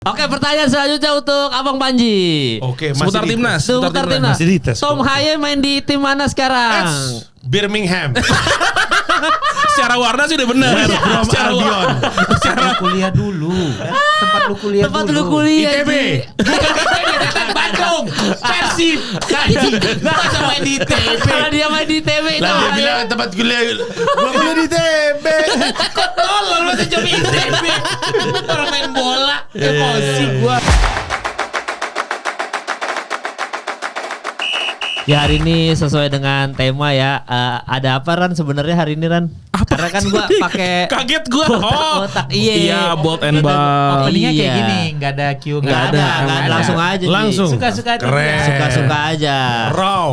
Oke, pertanyaan selanjutnya untuk Abang Panji. Oke, Seputar timnas. Seputar timnas. Masih dites. Tom Haye main di tim mana sekarang? Birmingham. Secara warna sih udah benar. Secara Albion. Secara kuliah dulu. Tempat lu kuliah Tempat dulu. lu kuliah. ITB. Bandung. Persib. Masa main di ITB. Kalau dia main di ITB itu. Lah dia bilang tempat kuliah. Gua kuliah di ITB. Kok tolol masih coba ITB. Orang main bola. Emosi gua. Ya hari ini sesuai dengan tema ya. Ada apa Ran sebenarnya hari ini Ran? Karena kan gua pakai Kaget gua. kotak-kotak. Iya, bold and bar. Openingnya kayak Iya. gini, nggak ada cue, Nggak ada. Langsung aja. Ji. Langsung. Suka-suka aja. Keren. Suka-suka aja. Raw.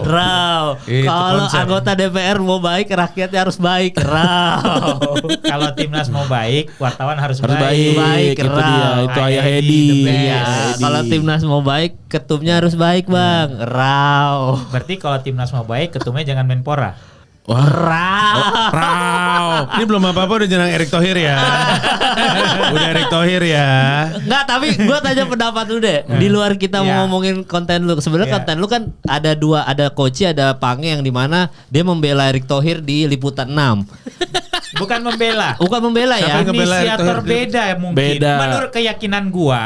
Raw. Itu Kalau konsep. anggota DPR mau baik, rakyatnya harus baik. Raw. Kalau timnas mau baik, wartawan harus Harus baik. Baik, itu raw. dia. Itu ayah Ayah Edi. Edi, the best. Iya, kalau timnas mau baik, ketumnya harus baik, Bang. Raw. Berarti kalau timnas mau baik, ketumnya jangan Menpora. Wah, Raw. raw. Ini belum apa-apa udah jenang Erick Thohir ya. Udah Erick Thohir ya. Enggak, tapi gua tanya pendapat lu deh. Di luar kita Iya. mau ngomongin konten lu. Sebenarnya Iya. konten lu kan ada dua, ada Koci, ada Pange yang dimana dia membela Erick Thohir di Liputan 6. Bukan membela. Bukan membela ya. Siapa yang ngebela Erick Inisiator Thohir? beda mungkin. Beda. Menurut keyakinan gua,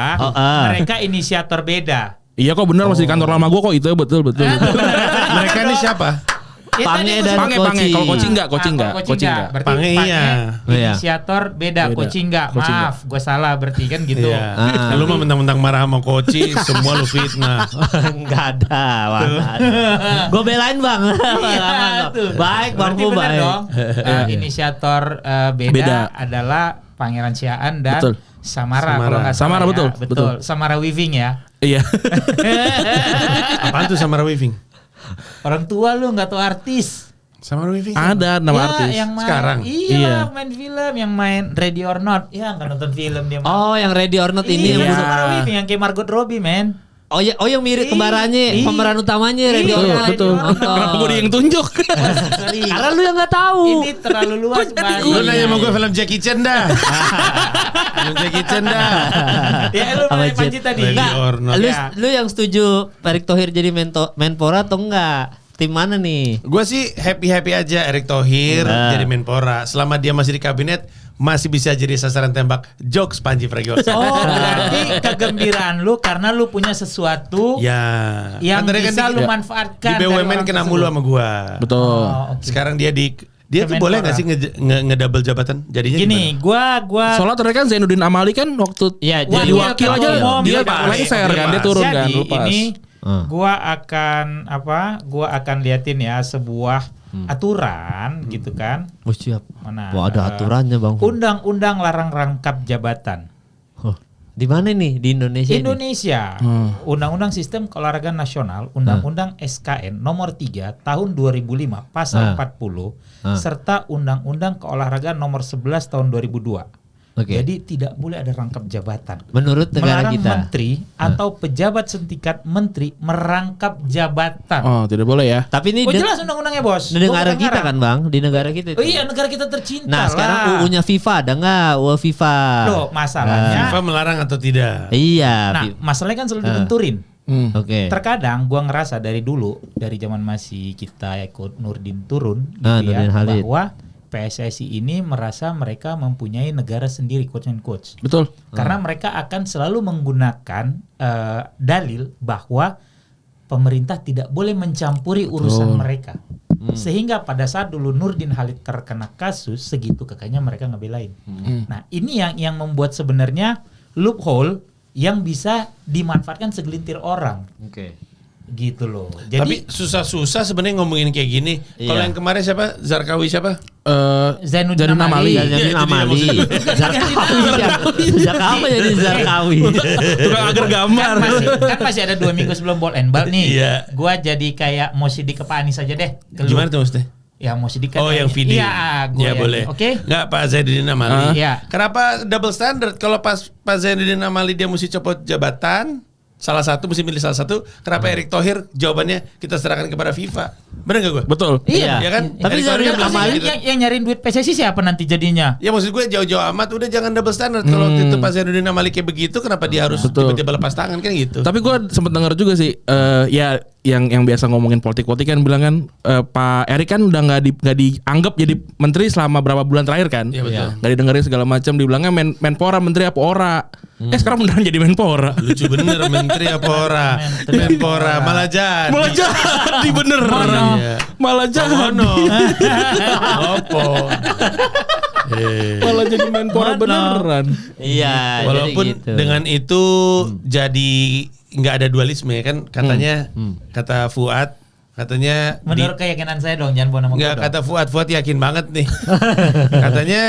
mereka inisiator beda. Iya kok benar masih di kantor lama gua kok itu betul. Mereka ini siapa? Ya, Pange tadi dan gua Pange, Koci. Pange. Kalau Koci enggak, Koci Ah, enggak. kalau Koci enggak. Berarti Pange iya. Iya. Inisiator beda, Beda. Koci enggak. Koci Maaf, gue salah berarti kan gitu. Iya. Lu mah mentang-mentang marah sama Koci, semua lu fitnah. Enggak ada, gue belain Bang. Iya, tuh. Baik Bang, Berarti gue benar baik. dong. Inisiator beda, Beda. adalah Pangeran Siaan dan Betul. Samara. Samara. Kalau nggak salah Samara, ya. betul. Betul. Samara Weaving ya. Iya. Apaan tuh Samara Weaving? Orang tua lu nggak tahu artis. Samara Weaving? Ada nama artis. Yang main, Sekarang? Iya, Iya. main film, yang main Ready or Not. Ya nggak nonton film dia. Oh, yang Ready or Not ini Iya, yang Samara Weaving yang kayak Margot Robbie, men. Oh yang mirip kembarannya, Iya. pemeran utamanya Ready or Betul, Not. betul. Nonton. Kenapa gua yang tunjuk? Sorry. Karena lu yang nggak tahu. Ini terlalu luas, Bang. Lu nanya sama gue film Jackie Chan dah. Film Jackie Chan dah. Ya lu Sama nanya Panji Jet. tadi. Ready Nggak, or Not. lu, Ya. lu yang setuju Erick Thohir jadi Menpora atau enggak? Tim mana nih? Gue sih happy aja Erick Thohir jadi Menpora. Selama dia masih di kabinet, masih bisa jadi sasaran tembak jokes Panji Pragiwaksono. Oh, berarti kegembiraan lu karena lu punya sesuatu Ya. yang Kan tadi bisa kan lu di manfaatkan. dari BUMN orang kena tersebut. mulu sama gua. Betul. Oh, oke. Sekarang dia tuh Kemenpora. boleh gak sih ngedouble jabatan? Jadinya Gini, gua Soalnya terakhir kan Zainuddin Amali kan waktu ya jadi wakil aja umum, dia lepas. lengser kan, dia Lepas. turun kan, Jadi lepas. ini gua akan liatin ya sebuah aturan gitu kan. Oh siap. Mana? Wah ada aturannya Bang. Undang-undang larang rangkap jabatan. Oh, di mana nih di Indonesia? ini? Indonesia, Undang-Undang Sistem Keolahragaan Nasional, Undang-Undang SKN Nomor 3 Tahun 2005 Pasal 40 serta Undang-Undang Keolahragaan Nomor 11 Tahun 2002. Oke. Jadi tidak boleh ada rangkap jabatan. Menurut negara Melarang kita. menteri atau pejabat setingkat menteri merangkap jabatan. Oh, tidak boleh ya. Tapi ini Oh jelas undang-undangnya bos. di negara Bukan kita ngarang. kan Bang, di negara kita. Oh iya negara kita tercinta. Nah sekarang lah. UU-nya FIFA ada nggak? UU FIFA. Loh masalahnya. FIFA melarang atau tidak? Iya. Nah masalahnya kan selalu dibenturin. Oke. Terkadang gua ngerasa dari dulu, dari zaman masih kita ikut Nurdin turun Ah, gitu ya, Nurdin Halid. bahwa PSSI ini merasa mereka mempunyai negara sendiri, quote and quotes. Betul. Karena mereka akan selalu menggunakan dalil bahwa pemerintah tidak boleh mencampuri urusan mereka. Sehingga pada saat dulu Nurdin Halid terkena kasus, segitu kekanya mereka ngebelain. Nah ini yang membuat sebenarnya loophole yang bisa dimanfaatkan segelintir orang. Oke. Gitu loh. Tapi Jadi susah-susah sebenarnya ngomongin kayak gini. Iya. Kalau yang kemarin siapa? Zarqawi siapa? Zainuddin Zainuddin Amali. Amali. Jadi Iya, itu dia Amali. maksudnya. Zarqawi. Sejak kapan jadi Zarqawi? Tukang agar gambar. kan masih ada 2 minggu sebelum ball and ball nih. Iya. Gua jadi kayak mau sidik ke Pak Anies aja deh. Ke lu. Gimana tuh maksudnya? Ya mau sidik kan. Oh yang video. Iya, gua Ya boleh. Oke. Nggak Pak Zainuddin Amali. Iya. Kenapa double standard? Kalau pas Pak Zainuddin Amali dia mesti copot jabatan, salah satu, mesti milih salah satu. Kenapa Erick Thohir jawabannya kita serahkan kepada FIFA? Bener gak gue? Betul. Iya. Ya kan? Tapi Erick Thohir Zidane kan lama pasti itu- gitu. yang nyariin duit PSSI siapa nanti jadinya? Ya maksud gue jauh-jauh amat udah jangan double standard. Kalau waktu itu Pak Zainuddin Amali kayak begitu, kenapa dia harus Betul. tiba-tiba lepas tangan kan gitu? Tapi gue sempat dengar juga sih, ya yang biasa ngomongin politik kan bilang kan Pak Erik kan udah nggak dianggap jadi menteri selama berapa bulan terakhir kan? Iya, betul. Nggak didengerin segala macam, dibilangnya Menpora menteri apa ora? Sekarang beneran jadi Menpora. Lucu bener menteri apa ora? Menpora malah jadi. Malah jadi beneran. Iya. Malah jadi. Ono. Opo. Malah jadi Menpora beneran. Iya, Walaupun jadi gitu. dengan itu jadi nggak ada dualisme ya kan katanya kata Fuad katanya Menurut keyakinan saya dong, jangan bawa nama nggak gue dong. kata Fuad yakin banget nih katanya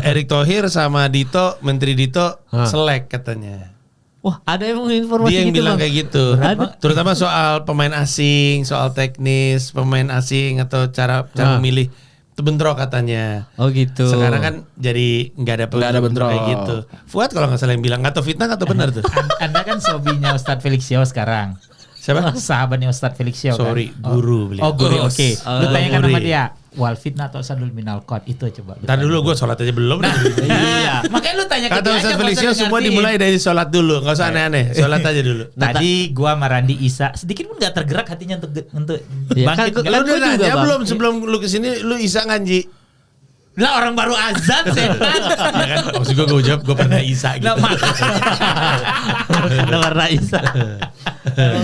Erick Thohir sama Dito Menteri Dito selek katanya Wah, ada yang informasi dia yang gitu, bilang Bang. kayak gitu Ada. terutama soal pemain asing soal teknis pemain asing atau cara memilih itu bentrok katanya. Oh gitu. Sekarang kan jadi nggak ada bentrok kayak gitu. Fuad kalau nggak salah yang bilang nggak tahu fitnah atau benar tuh. Anda kan sobinya Ustadz Felix Yao sekarang. Siapa? Sahabatnya Ustadz Felix Yao Sorry, kan? guru beliau. Oh guru, oke. Oh, Lu tanyakan guru. sama dia. Wal fitnah atau sadul minal qad itu coba. Ntar dulu gue sholat aja belum. Iya. Makanya lu tanya ke Kata dia Ustaz aja, Felix nggak usah semua ngertiin. dimulai dari sholat dulu, nggak usah aneh-aneh. Sholat aja dulu. Tadi gua sama Randi Isa sedikit pun nggak tergerak hatinya untuk Iya, bangkit. kan Lu gua udah juga, nanya Bang. belum sebelum lu kesini lu Isa nganji? Lah orang baru azan setan. Ya kan? Maksud gue jawab gue pernah Isa gitu. Nah, Ada warna Isa.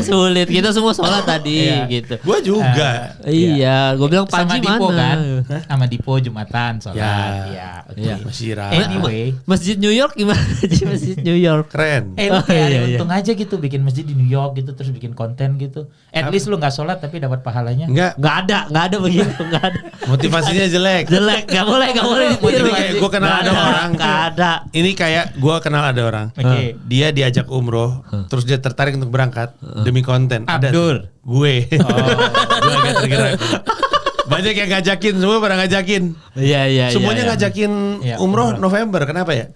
Sulit. Kita semua sholat tadi Iya. gitu. Gue juga. Iya, gue bilang sama Panji Dipo mana? kan? Sama Dipo Jumatan sholat. Ya. Iya. oke. Iya. Masih rahat. Anyway, Masjid New York gimana sih Masjid New York? Keren. lu Oh, kayak ada iya, iya. untung aja gitu bikin masjid di New York gitu terus bikin konten gitu. At least lu nggak sholat tapi dapat pahalanya. Enggak. Nggak ada begitu, nggak ada. Motivasinya jelek. Jelek, nggak boleh ditiru. Ini kayak gue kenal ada orang. Nggak ada. Ini kayak gue kenal ada orang. Oke. Dia diajak umroh, terus dia tertarik untuk berangkat demi konten. Ada Abdur. tuh. Gue. Gue agak tergerak. Banyak yang ngajakin, semua pada ngajakin. Iya. Semuanya iya. ngajakin Iya, umroh umroh. November. Kenapa ya?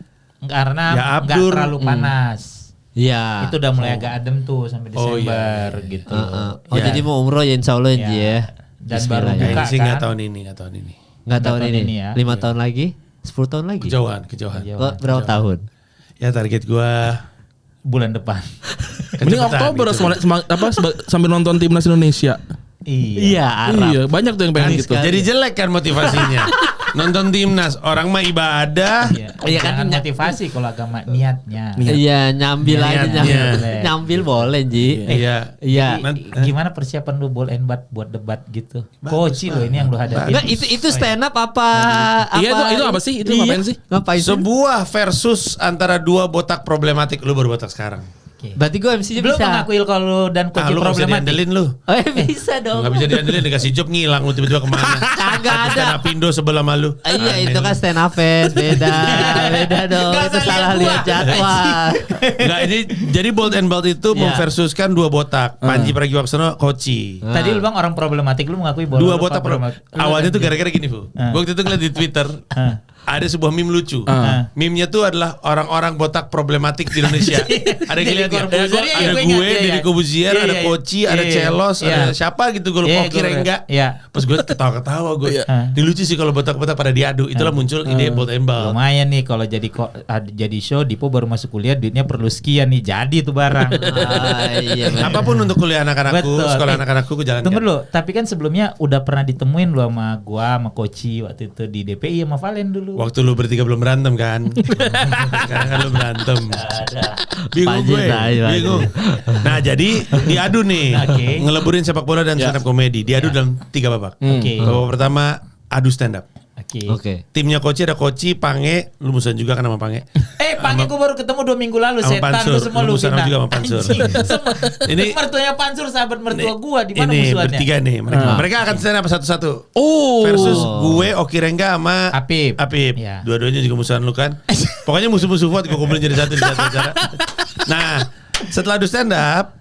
Karena Ya, nggak Abdur. terlalu panas. Iya. Itu udah mulai agak adem tuh sampai Oh, Desember iya. gitu. Oh, Ya. jadi mau umroh ya insya Allah Ya. ya. Dan baru Bismillah, buka Kayaknya sih nggak kan? tahun ini. Nggak tahun Nggak tahun ini. ini ya. 5 tahun lagi? 10 tahun lagi? Kejauhan. Iya. Oh, berapa tahun? Ya target gue Bulan depan. Mending Oktober sambil nonton timnas Indonesia. Iya. Arab. Iya, banyak tuh yang pengen Manis gitu. sekali. Jadi jelek kan motivasinya. Nonton timnas, orang mah ibadah. Iya kan, Jangan motivasi kalau agama niatnya. Iya, nyambil aja Niatnya. nyambil boleh, Ji. Iya. Iya. Gimana persiapan lu bowl and bat buat debat gitu? Koci lo ini yang lu hadapin. Enggak, itu stand up apa? Iya, itu apa sih? Itu ngapain sih? Ngapain sih? Sebuah versus antara dua botak problematik. Lu baru botak sekarang. Oke. Berarti gue MC-nya Belum bisa. mengakui kalau dan Ah, Koci lu gak bisa problematik. diandelin lu. Oh, bisa dong. Gak bisa diandelin, dikasih job ngilang lu tiba-tiba kemana. Kagak ada. Stand up Indo sebelah malu. Iya, itu kan stand up fest, beda dong. Nggak Itu usah salah lihat lihat gua. jadwal. Enggak, ini jadi Bold and Bold itu Iya. memversuskan dua botak. Panji Pragiwaksono, Koci. Tadi lu bang orang problematik lu mengakui bahwa Dua lu botak problematik. Lu awalnya kan tuh gara-gara gini, Bu. Gue waktu itu ngeliat di Twitter. Ada sebuah meme lucu. Meme-nya tuh adalah orang-orang botak problematik di Indonesia. Ada yang lihat ya? Deddy Corbuzier, iya, Ada gue gue, ingat, iya, Deddy iya. Corbuzier, Iya, ada iya, Koci, iya, ada iya, Celos, iya. ada siapa gitu gue lupa, Iya, kira gue- enggak. iya. Pas gue ketawa-ketawa gue. Ini lucu sih kalau botak-botak pada diadu. Itulah muncul ide Bold and Bold. Lumayan nih kalau jadi show Dipo baru masuk kuliah duitnya perlu sekian nih jadi tuh barang. Iya, bener. Apapun untuk kuliah anak-anakku, Betul. sekolah anak-anakku gue jalankan. Tunggu dulu, tapi kan sebelumnya udah pernah ditemuin lu sama gua sama Koci waktu itu di DPI sama Valen dulu. Waktu lu bertiga belum berantem kan? Sekarang kan lu berantem. Bingung Panji, gue. Panji. Bingung. Nah jadi diadu nih. Oke. Ngeleburin sepak bola dan stand up komedi. Diadu dalam 3 babak. Oke. Babak pertama adu stand up. Oke. Oke. Timnya Koci ada Koci, Pange. Lu musuhan juga kan sama Pange. Pange gua baru ketemu 2 minggu lalu sama setan Pansur. lu semua Lu lu musuhan fitnah. juga sama Pansur. Anjing, semua. Ini- mertuanya Pansur sahabat mertua gua di mana Ini musuhannya? bertiga nih. Mereka akan stand up satu-satu. Oh. Versus gue, Oki Rengga sama Apip. Apip. Dua-duanya juga musuhan lu kan. Pokoknya musuh-musuh Fuad gue kumpulin jadi satu di satu acara. Nah, setelah adu stand up,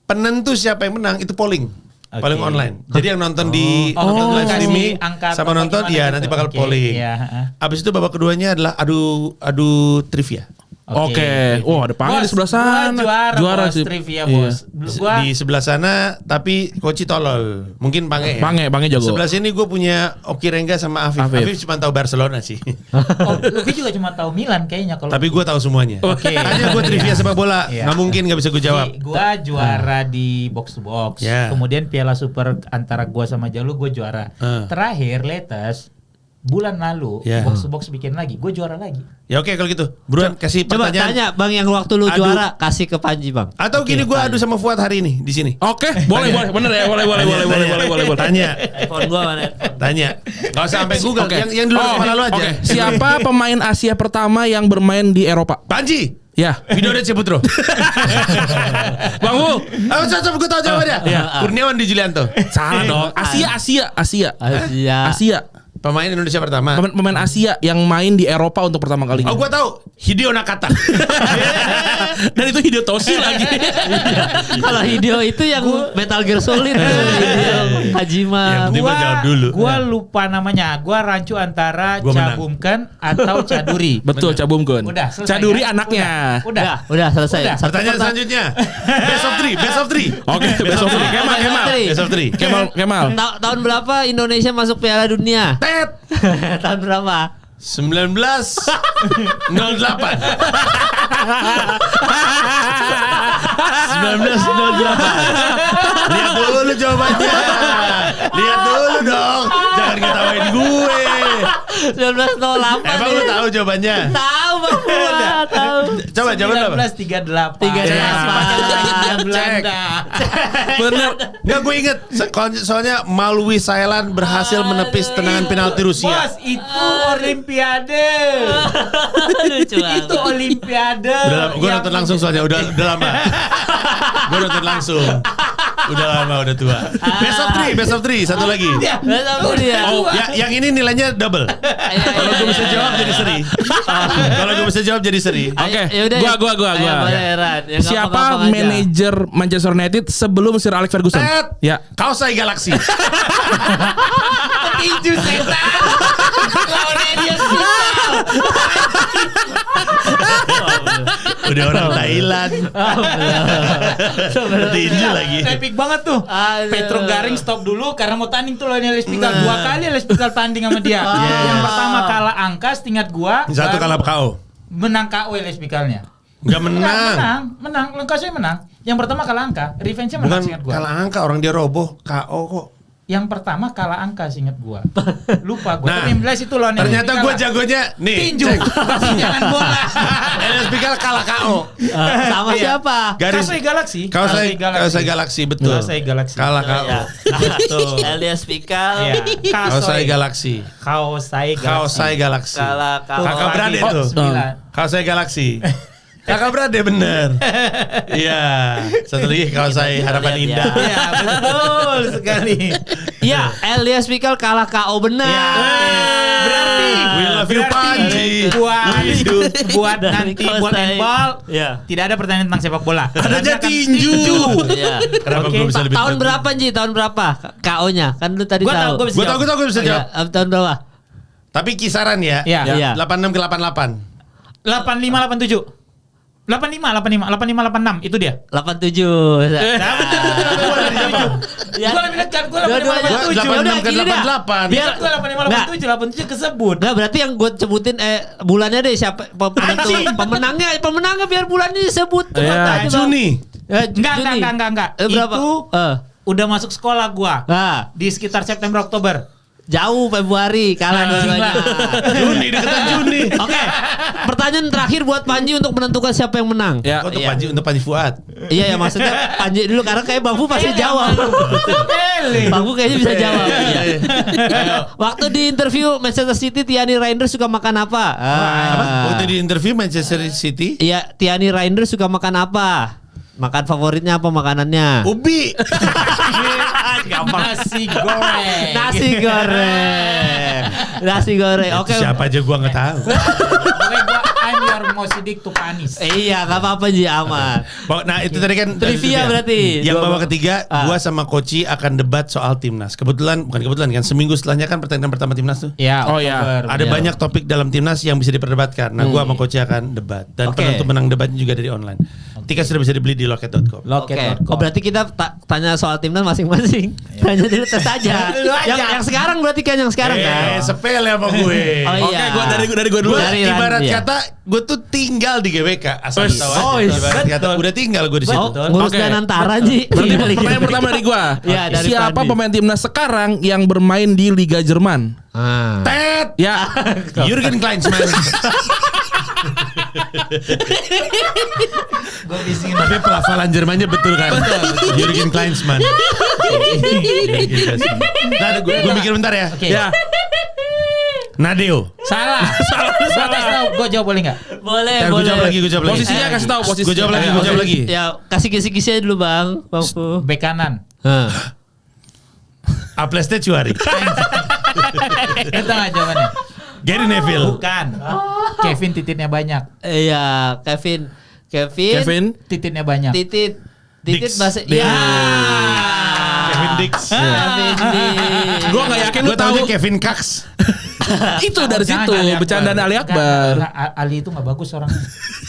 penentu siapa yang menang itu polling. Oke. Polling online. Jadi yang nonton di live kasih streaming angka sama apa nonton gimana ya gitu. nanti bakal Oke, polling. iya, Abis itu babak keduanya adalah adu trivia. Oke. Wah, ada Pange di sebelah sana. Juara sih. trivia bos. Gua Di sebelah sana tapi Koci tolol. Mungkin Pange ya. Pange jago. Sebelah sini gue punya Oki Rengga sama Afif. Afif cuma tahu Barcelona sih. gue juga cuma tahu Milan kayaknya kalau. Tapi gue tahu semuanya. Oke. Tanya gue trivia sepak bola. Iya. Nggak mungkin nggak bisa gue jawab. Gue juara di box to box. Ya. Kemudian Piala Super antara gue sama Jalu gue juara. Terakhir latest bulan lalu Ya. box to box bikin lagi. Gue juara lagi. Ya oke kalau gitu. Buruan kasih Coba pertanyaan. tanya Bang yang waktu lu Adu. juara kasih ke Panji Bang. Atau gini gue adu sama Fuad hari ini di sini. Oke, boleh. Bener ya, boleh. Tanya. iPhone gua mana? Tanya. Gak usah sampai Google. Oke. Yang dulu kepala lu aja. Oke. Siapa pemain Asia pertama yang bermain di Eropa? Panji. Ya. Widodo Ceputro. Bang Wu. Gue tahu jawabannya. Kurniawan di Julianto. Salah dong. Asia. Asia. Pemain Indonesia pertama. Pemain Asia yang main di Eropa untuk pertama kalinya. Oh gue tahu. Hideo Nakata. Dan itu Hideo Toshi lagi. Kalau Hideo itu yang Metal Gear Solid tuh, Hideo Hajima. Yang penting mah jawab dulu. Gua lupa namanya. Gua rancu antara Gua menang. Cabumkan atau Caduri. Betul, Cabumkun. Udah, selesai, Caduri kan? anaknya. Udah selesai. Udah. Satu Pertanyaan selanjutnya. Best of three. Oke, best of three. Best of three. Kemal. Tahun berapa Indonesia masuk Piala Dunia? Tet. Tahun berapa? 1908. 1908. Lihat dulu jawabannya. Lihat dulu dong. Jangan ketawain gue. 1908. Emang lu tahu jawabannya? Tahu Bang Fuad, tahu. Coba jawaban apa? 1938. 38. Belanda. Bener. Enggak, gue inget. Soalnya Malwi Thailand berhasil menepis tendangan penalti Rusia. Bos, itu Olimpiade. Lucu banget. Itu Olimpiade. Gue nonton langsung soalnya udah lama. Gue nonton langsung. Udah lama, udah tua. Best of three, satu lagi. Tahu dia. Oh, yang ini nilainya double. Kalau gue bisa jawab jadi seri. Kalau gue bisa jawab jadi seri. Oke, Yaudah, gua. Ayo, boleh, Ran. Yang Siapa gampang-gampang aja. manajer Manchester United sebelum Sir Alex Ferguson? Tet. Ya. Kausai Galaxy. Tinju setan. Lawannya dia Udah orang Thailand. Tinju lagi. epic banget tuh. Aduh. Petro Garing stop dulu karena mau tanding tuh lawannya Les Pikal. 2 kali Les Pikal tanding sama dia. Yang pertama kalah angka setingkat gua. Satu baru kalah KO. menang KO Les Pikalnya. Enggak menang. Menang. Lengkasnya menang. Yang pertama kalah angka, revenge-nya menang Bukan seingat gua. kalah angka, orang dia roboh KO kok. Yang pertama kalah angka seingat gua. Lupa gua. Nah, Tapi yang jelas itu lawan Ternyata Les gue Pikal. jagonya nih. Tinju. Jangan bola. LS Pikal kalah KO. Sama siapa? Garis Kausai Galaxy. Kausai Galaxy betul. Kausai Galaxy. Kalah KO. Iya. Betul. Elias Pikal. Iya. Kausai Galaxy. Kausai Kausai Galaxy. Kalah Kakak beradik Oh, tuh. 9. Kausai Galaxy. Kakak beradik bener. Iya. Satu lagi Kausai Harapan Lihat, Indah. ya. Iya, betul sekali. Iya, Elias Pikal kalah KO benar. Ya. Berarti We love you, Panji. buat nanti buat handball Iya. tidak ada pertanyaan tentang sepak bola. Adanya Akan tinju. Iya. Kenapa Oke. gue bisa lebih Tahun berapa Ji? Tahun berapa KO-nya? Kan lu tadi Gua tahu, tahu. gua bisa Gue tau gue bisa jawab. Iya, tahun berapa? Tapi kisaran ya. Iya. Iya. 86 ke 88. 85 87. 85 86 itu dia. 87. Nah, betul. Ya. Gua lebih dekat, gua Dua-duanya. 86 Gua 86 Yaudah, ke gini dah. 88. Biar Gua 85 87 kesebut. Nggak, berarti yang gue sebutin bulannya deh siapa penentu pemenangnya biar bulannya disebut. Cepat Iya. aja, Bang. Juni. Enggak. Berapa? Itu udah masuk sekolah gua. Nah, Di sekitar September Oktober. jauh Februari kalah dua-duanya. Juni, deketan Juni. Oke. Pertanyaan terakhir buat Panji untuk menentukan siapa yang menang. Ya. Untuk Iya. Panji, untuk Panji Fuad. Iya ya, maksudnya Panji dulu karena kayak Bang Fu pasti jawab. Ele. Bang Fu kayaknya bisa jawab. Iya. Waktu di interview Manchester City, Tiani Reinders suka makan apa? Apa? Waktu di interview Manchester City. Iya, Tiani Reinders suka makan apa? Makan favoritnya apa makanannya? Ubi. Nasi goreng. Nasi goreng. Nasi goreng. Oke. Siapa aja gua nggak tahu. Pokoknya gua I'm your Victor Mosidik tuh Panis. Iya, enggak apa-apa Ji, aman. Nah itu tadi kan Trivia berarti. Yang babak ketiga, gua sama Koci akan debat soal timnas. Bukan kebetulan kan, seminggu setelahnya kan pertandingan pertama timnas tuh. Ya, Oh, ya. Oktober. Ada banyak topik dalam timnas yang bisa diperdebatkan. Nah, gua sama Koci akan debat dan Oke. penentu menang debatnya juga dari online. Tiket sudah bisa dibeli di loket.com. Oke. Oh berarti kita tanya soal timnas masing-masing. Tanya dulu tes aja. Lu aja. Yang sekarang berarti kan yang sekarang kan. Sepele sama gue. Oh, Oke, iya. gua dari gua dulu. Gua Dari ibarat Randy, ya. kata gue tuh tinggal di GBK asal Wes. tahu aja. Oh, yes. Ibarat kata Betul. udah tinggal gue di situ. Oh, ngurus Oke. Danantara Ji. Berarti Tinggal di pertanyaan GBK. pertama dari gua. Iya, dari Siapa Fandi. pemain timnas sekarang yang bermain di Liga Jerman? Tet. Ya. Jurgen Klinsmann. Gue bisingin. Tapi pelafalan Jermannya betul kan? Jurgen Klinsmann. Nah, gue mikir bentar ya. Oke. Ya. Nadeo. Salah. Gue jawab boleh nggak? Boleh, Gue boleh. jawab lagi. Posisinya kasih tahu posisi. Gue jawab lagi. Ya, kasih kisi-kisi dulu Bang. Bang Fu. Bek kanan. Apleste Cuari. Itu nggak jawabannya. Gary Neville. Bukan. Kevin titiknya banyak. Iya, Kevin. Titiknya banyak. Titit Dix. bahasa. Dix. Ya. Kevin Dix. Kevin Dix. Gua nggak yakin lu Gue tahu tahu. Kevin Cox. Itu dari Jangan situ Ali Akbar. bercandaan Ali Akbar. Nggak, Ali itu nggak bagus orangnya.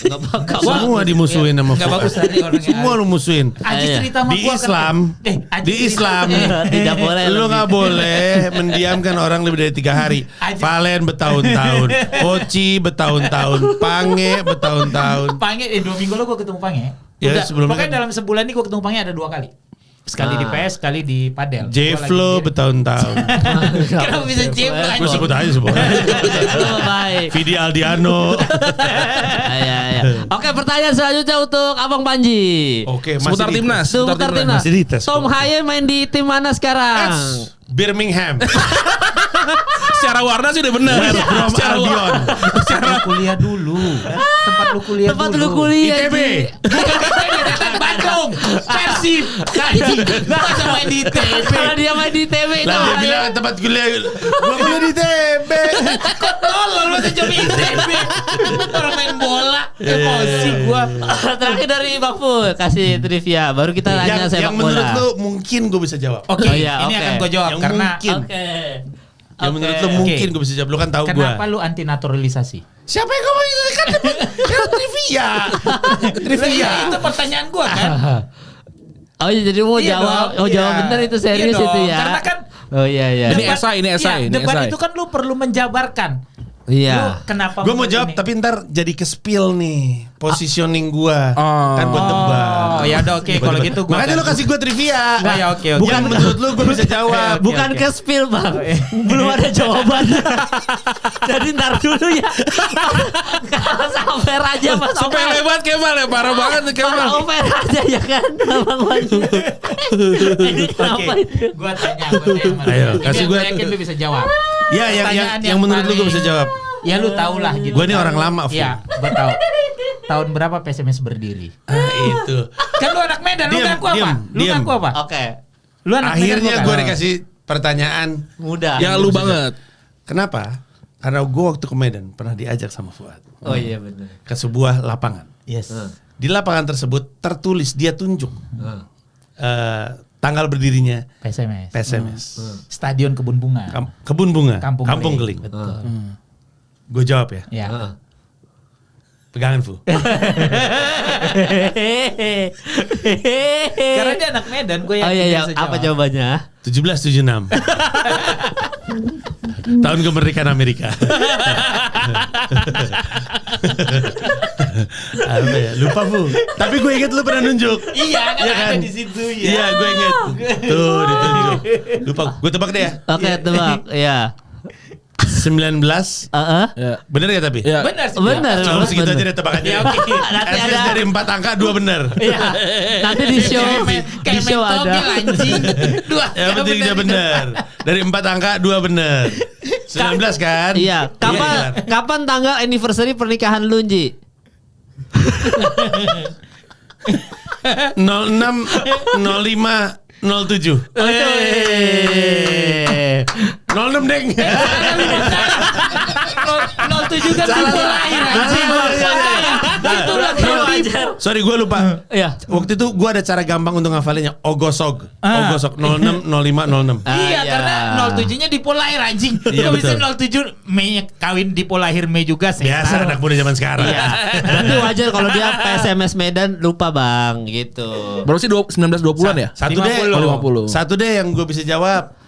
Nggak bakal. Semua dimusuhin sama Nggak Fuad. bagus tadi orangnya. Semua lu musuhin. Aji Iya. cerita sama Di gua Islam, Aji di cerita- Islam, Tidak boleh. lu lebih. nggak boleh mendiamkan orang lebih dari 3 hari. Aji- Valen bertahun-tahun, Koci bertahun-tahun, Pange bertahun-tahun. Pange 2 minggu lalu gue ketemu Pange. Ya, Udah, sebelumnya pokoknya kan- dalam sebulan ini gue ketemu Pange ada 2 kali. Sekali di PS, sekali di Padel. J-Flow bertahun-tahun. Kenapa bisa J-Flow, Lu sebut aja semua. Oh, baik. Vidi Aldiano. Iya. Oke, pertanyaan selanjutnya untuk Abang Panji. Oke, Seputar di- timnas. Seputar timnas. Masih dites. Tom Haye main di tim mana sekarang? Birmingham. Secara warna sih udah benar. West Brom Secara Albion. Tempat lu kuliah dulu. Tempat lu kuliah Tempat dulu. lu kuliah. ITB. Ji. Bandung. Persib. Masa main di ITB. Kalau dia main di ITB itu. Lah dia bilang tempat kuliah. Gua kuliah di TB. Tolol lu coba ITB. Orang main bola. Emosi gua. Terakhir dari Bang Fu, kasih trivia. Baru kita tanya sepak Yang bola. menurut lu mungkin gue bisa jawab. Oke, Oh iya, ini oke. akan gue jawab Yang karena mungkin. Oke. Yang menurut lu mungkin gue bisa jawab. Lu kan tahu gue. kenapa lu anti naturalisasi? Siapa yang ngomong itu kan trivia. Trivia. Itu pertanyaan gua kan. Oh iya, jadi mau Iya jawab. dong, Oh jawab iya. bener itu serius Iya itu dong, ya. karena kan Oh iya iya. Ini esai, ini esai, ini debat esai. itu kan lu perlu menjabarkan. Iya. Lu kenapa Gue mau memilih jawab ini? tapi ntar jadi ke spill nih positioning gue Oh. kan buat debat. Oh, ya udah oke kalau gitu gua Makanya akan- lu kasih gue trivia. Nah, ya, oke, oke. Bukan menurut lu gue bisa jawab. Oke, Bukan oke. ke spill Bang. Belum ada jawabannya. Jadi ntar dulu ya. Sampai raja Mas. Sampai lebat Kemal ya, parah banget nih Kemal. Sampai raja ya kan Bang Panji. Ini kenapa Oke, itu? gua tanya sama Ayo, lu. Ini kasih yang gua- gua yakin lu bisa jawab. Ya Pertanyaan yang menurut lu gue paling- bisa jawab. Ya lu tau lah gitu. Gua ini orang lama, Fu. Iya, gua tahu. Tahun berapa PSMS berdiri? Itu. Kan lu anak Medan, lu Diam, ngaku apa? diam, Lu diam. ngaku apa? Oke. Lu anak Akhirnya Medan gue bukan? dikasih pertanyaan. Mudah. Ya lu banget. Kenapa? Karena gue waktu ke Medan pernah diajak sama Fuad Oh iya benar. ke sebuah lapangan. Yes. Di lapangan tersebut tertulis dia tunjuk tanggal berdirinya PSMS. PSMS. Stadion Kebun Bunga. Kebun Bunga, Kampung Keling. Betul. Gue jawab ya. Ya. Pegangan Fu. Karena dia anak Medan, gue yakin Oh iya, dia iya. bisa Apa jawab. jawabannya? 1776. Tahun kemerdekaan Amerika. Apa ya? Lupa Fu. Tapi gue inget lu pernah nunjuk. Iya, kan Iya ada di situ ya. Iya, gue inget. Tuh ditunjuk. Lupa. Gue tebak deh ya. Oke, tebak. Iya. 19. Heeh. Ya. Bener gak tapi? Ya. Benar sih. Benar. Coba segitu benar. aja deh tebakannya. Ya, oke. Nanti At least ada- dari 4 angka 2 bener. Iya. Nanti di show di Kayak show main ada. togel, anjing. Dua. Yang penting dia bener. Dari 4 angka 2 bener. 19 kan? Iya. Kapan Iya, kapan tanggal anniversary pernikahan lu, Ji? 06 05 07. 06 deng. 07 kan tipe lahir anjing. Itu Wajar. Sorry gue lupa. Iya. Waktu itu gue ada cara gampang untuk ngafalinnya. Ogosog. Ogosog 06 05 06. Iya, karena 07-nya di lahir anjing. Iya, Kok bisa betul. 07 Mei kawin di lahir Mei juga sih. Biasa anak muda zaman sekarang. Iya. Berarti wajar kalau dia PSMS Medan lupa bang gitu. Berapa sih 1920-an ya? Satu deh. 50. Satu deh yang gue bisa jawab.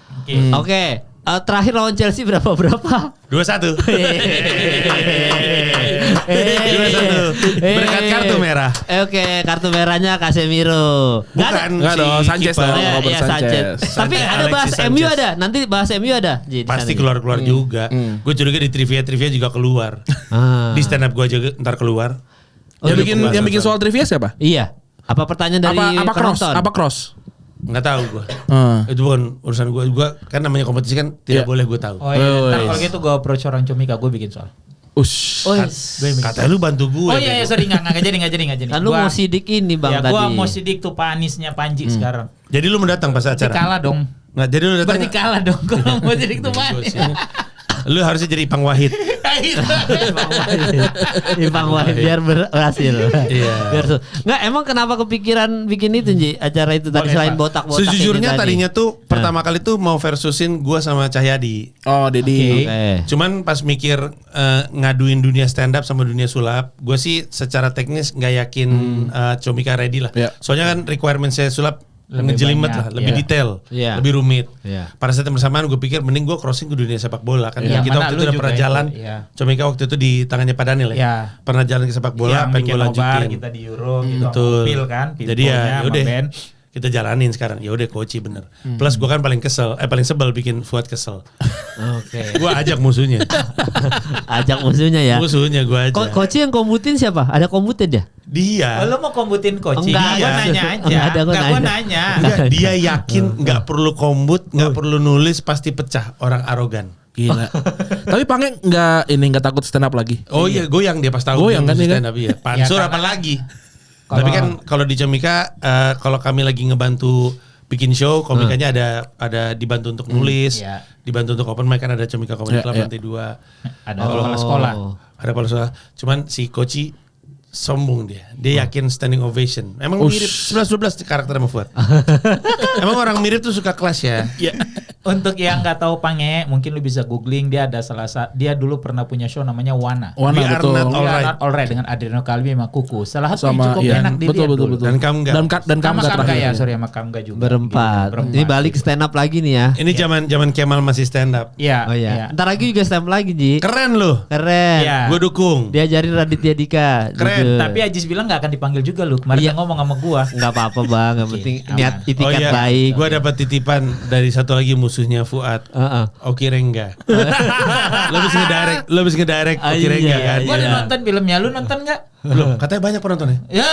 Oke. Terakhir lawan Chelsea berapa? 2-1. 2-1. Berkat kartu merah. Oke, kartu merahnya Casemiro. Bukan. Enggak dong, Sanchez kiper. dong. Iya, Robert iya, Sanchez. Sanchez. Tapi ada bahas Alexis MU Sanchez. ada. Nanti bahas MU ada. Ji, di Pasti sana, Ji. keluar juga. Gue curiga di trivia juga keluar. Ah. Di stand up gue juga ntar keluar. Yang bikin soal trivia siapa? Iya. Apa pertanyaan dari Apa cross? penonton? Apa cross? Nggak tahu gue. Itu bukan urusan gue. Gue kan namanya kompetisi kan tidak Iya. boleh gue tahu. Oh iya, ntar kalau gitu gue approach orang Comika, gue bikin soal. Oh, Katanya lu bantu gue. Oh iya, sorry nggak jadi. kan lu mau sidik ini bang ya, tadi. gua mau sidik tuh Pak Aniesnya Panji sekarang. Jadi lu mendatang pas Berarti acara? kalah dong. Nggak, jadi lu datang. Berarti kalah dong kalau mau sidik tuh Pak Anies. Lu harusnya jadi Ipang Wahid. Ipang Wahid biar berhasil. Iya. Biar nggak emang kenapa kepikiran bikin itu Ji acara itu tadi Boleh, selain Pak. botak-botak Sejujurnya ini tadi. tadinya tuh pertama kali tuh mau versusin gua sama Cahyadi. Oh, Dedi. Oke. Cuman pas mikir ngaduin dunia stand up sama dunia sulap, gue sih secara teknis nggak yakin Comika ready lah. Iya. Soalnya kan requirement saya sulap Lebih ngejelimet banyak, lah, lebih iya. detail, Iya. lebih rumit. Iya. Pada saat yang bersamaan gue pikir mending gue crossing ke dunia sepak bola kan. Iya. Kita Mana waktu lu itu udah juga pernah itu, jalan. iya. Comika waktu itu di tangannya Pak Daniel ya. Iya. Pernah jalan ke sepak bola, Yang pengen bikin gue nobar lanjutin. kita di Euro gitu. Betul. Pil kan. Jadi ya Pilponya sama yaudah band. kita jalanin sekarang. Ya udah Koci bener. Plus gue kan paling sebel bikin Fuad kesel. Oke. Gue ajak musuhnya. Ajak musuhnya ya. Musuhnya gue ajak. Koci yang kombutin siapa? Ada kombutin dia? Dia. Oh, lo mau kombutin Koci? Enggak, Gue iya. nanya aja. Enggak ada, gua Enggak, gue nanya. nanya. Enggak, dia yakin nggak perlu kombut, nggak perlu nulis, pasti pecah. Orang arogan. Gila. Tapi Pange nggak takut stand up lagi. Oh iya, goyang dia pas tahu. Goyang dia kan dia stand up, iya. Pansur Ya, apa karena- lagi? Tapi kan kalau di Comika, kalau kami lagi ngebantu bikin show, komikanya ada dibantu untuk nulis, Iya. dibantu untuk open mic kan ada Comika Comedy Iya, Club iya. lantai 2. Ada kepala sekolah. Ada kepala sekolah. Cuman si Koci sombong dia. Dia yakin standing ovation. Emang mirip 11-12 karakter sama Fuad. Emang orang mirip tuh suka kelas ya. Untuk yang nggak tahu Pange, mungkin lu bisa googling, dia ada dia dulu pernah punya show namanya Wana. Wana, We are betul. not We all Are right. Not Alright dengan Adriano Kalbi sama Kuku. Salah satu yang Sama cukup iya, enak betul dilihat betul dulu. betul. Dan Kamga. Dan Sama Kamga Kamga terakhir. ya, sorry sama Kamga juga. Berempat. Gitu, Ini balik stand up lagi nih ya. Ini zaman Kemal masih stand up. Iya. Oh iya. iya. Ntar lagi juga stand up lagi Ji. Keren loh. Keren. Iya. Gue dukung. Diajarin Raditya Dika. Keren, jujur. Tapi Ajis bilang nggak akan dipanggil juga lu. Kemarin Iya. dia ngomong sama gua. nggak apa-apa bang. Yang penting aman. niat itikat baik. Gue dapat titipan dari satu lagi musuhnya Fuad. Heeh. Oki Rengga. Lo bisa ngedirect Ah, Oki iya, Rengga kan. Gua udah Iya. nonton filmnya, lu nonton nggak? Belum. Katanya banyak penontonnya. Ya,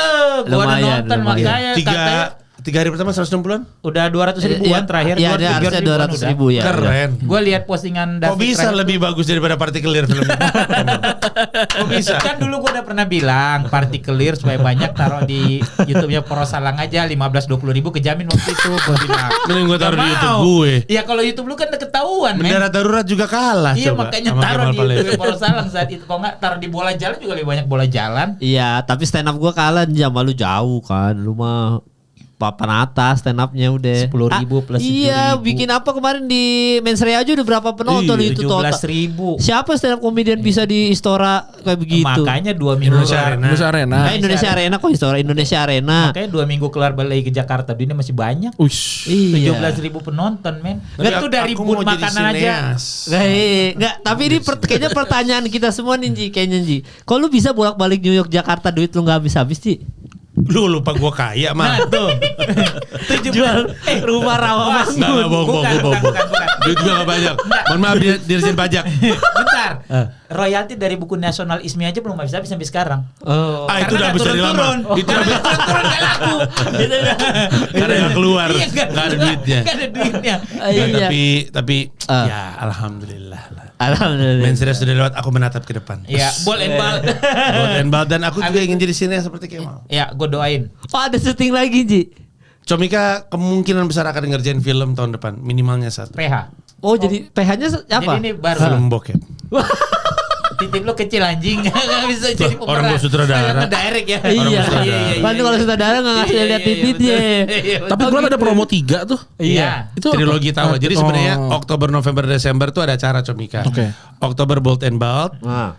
gua udah Lumayan, nonton lumayan. makanya katanya Tiga hari pertama 160-an. udah 200 ribuan terakhir. Iya, ada harusnya 200 ribu ya. Keren. Gue lihat postingan Kok David bisa terakhir lebih bagus daripada Partikelir film? Kok bisa? Kan dulu gue udah pernah bilang Partikelir supaya banyak taruh di YouTube-nya Porosalang aja 15-20 ribu kejamin waktu itu gue bilang. Mending gue taruh di Nggak YouTube mau. gue. Iya kalau YouTube lu kan udah ketahuan men. Bendera darurat juga kalah Iya coba. makanya sama taruh Kemal di Palevi. YouTube Porosalang saat itu. Kalau nggak taruh di bola jalan juga lebih banyak bola jalan. Iya, tapi stand up gua kalah nih sama lu jauh kan. Lu mah papan atas stand upnya udah 10.000 plus Iya, 7.000. bikin apa kemarin di Mens Rea aja udah berapa penonton Iya, itu total. 17.000. Siapa stand up komedian bisa di Istora kayak begitu? Makanya 2 minggu Indonesia kelar. Arena. Indonesia Arena. Indonesia Arena kok Istora Indonesia Arena. Makanya 2 minggu kelar balik ke Jakarta. Ini masih banyak. Ush. Iya. 17.000 penonton men. Tapi Itu dari aku bun mau jadi makanan aja. sineas. Enggak, tapi ini kayaknya pertanyaan kita semua nih Ji, kayaknya Ji. Kok lu bisa bolak-balik New York Jakarta duit lu nggak habis-habis Ji? Lu lupa gue kaya mah. Nah tuh. Jual rumah rawa Enggak, enggak, bohong. Bukan. Duit gue gak banyak. Mohon maaf, Dirjen Pajak. Bentar. Royalti dari buku nasional ISMI aja belum habis sampai sekarang. Oh. Ah itu Karena udah habis dari lama. turun-turun. Itu udah habis. Turun gak laku. Karena gak keluar. Iya, Gak ada duitnya. Gak ada duitnya. Iya. Tapi ya alhamdulillah lah. Alhamdulillah. Mensreas sudah lewat, aku menatap ke depan. Iya, ball and ball. Gold and ball. Dan aku juga ingin jadi sineas seperti Kemal. Ya, gue doain. Oh ada syuting lagi Ji. Comika kemungkinan besar akan ngerjain film tahun depan. Minimalnya 1. PH. Oh jadi PH-nya apa? Jadi ini baru. Film bokep. Titip lu kecil anjing. Enggak bisa jadi pemeran. Orang gua sutradara. Direct ya. Iya. bersaudara. Kan kalau sutradara enggak ngasih lihat titiknya. Tapi gue ada promo 3 tuh. Iya. Itu Trilogi tawa. Jadi Oh. sebenarnya Oktober, November, Desember tuh ada acara Comika. Oke. Oktober Bold and Bald. Nah.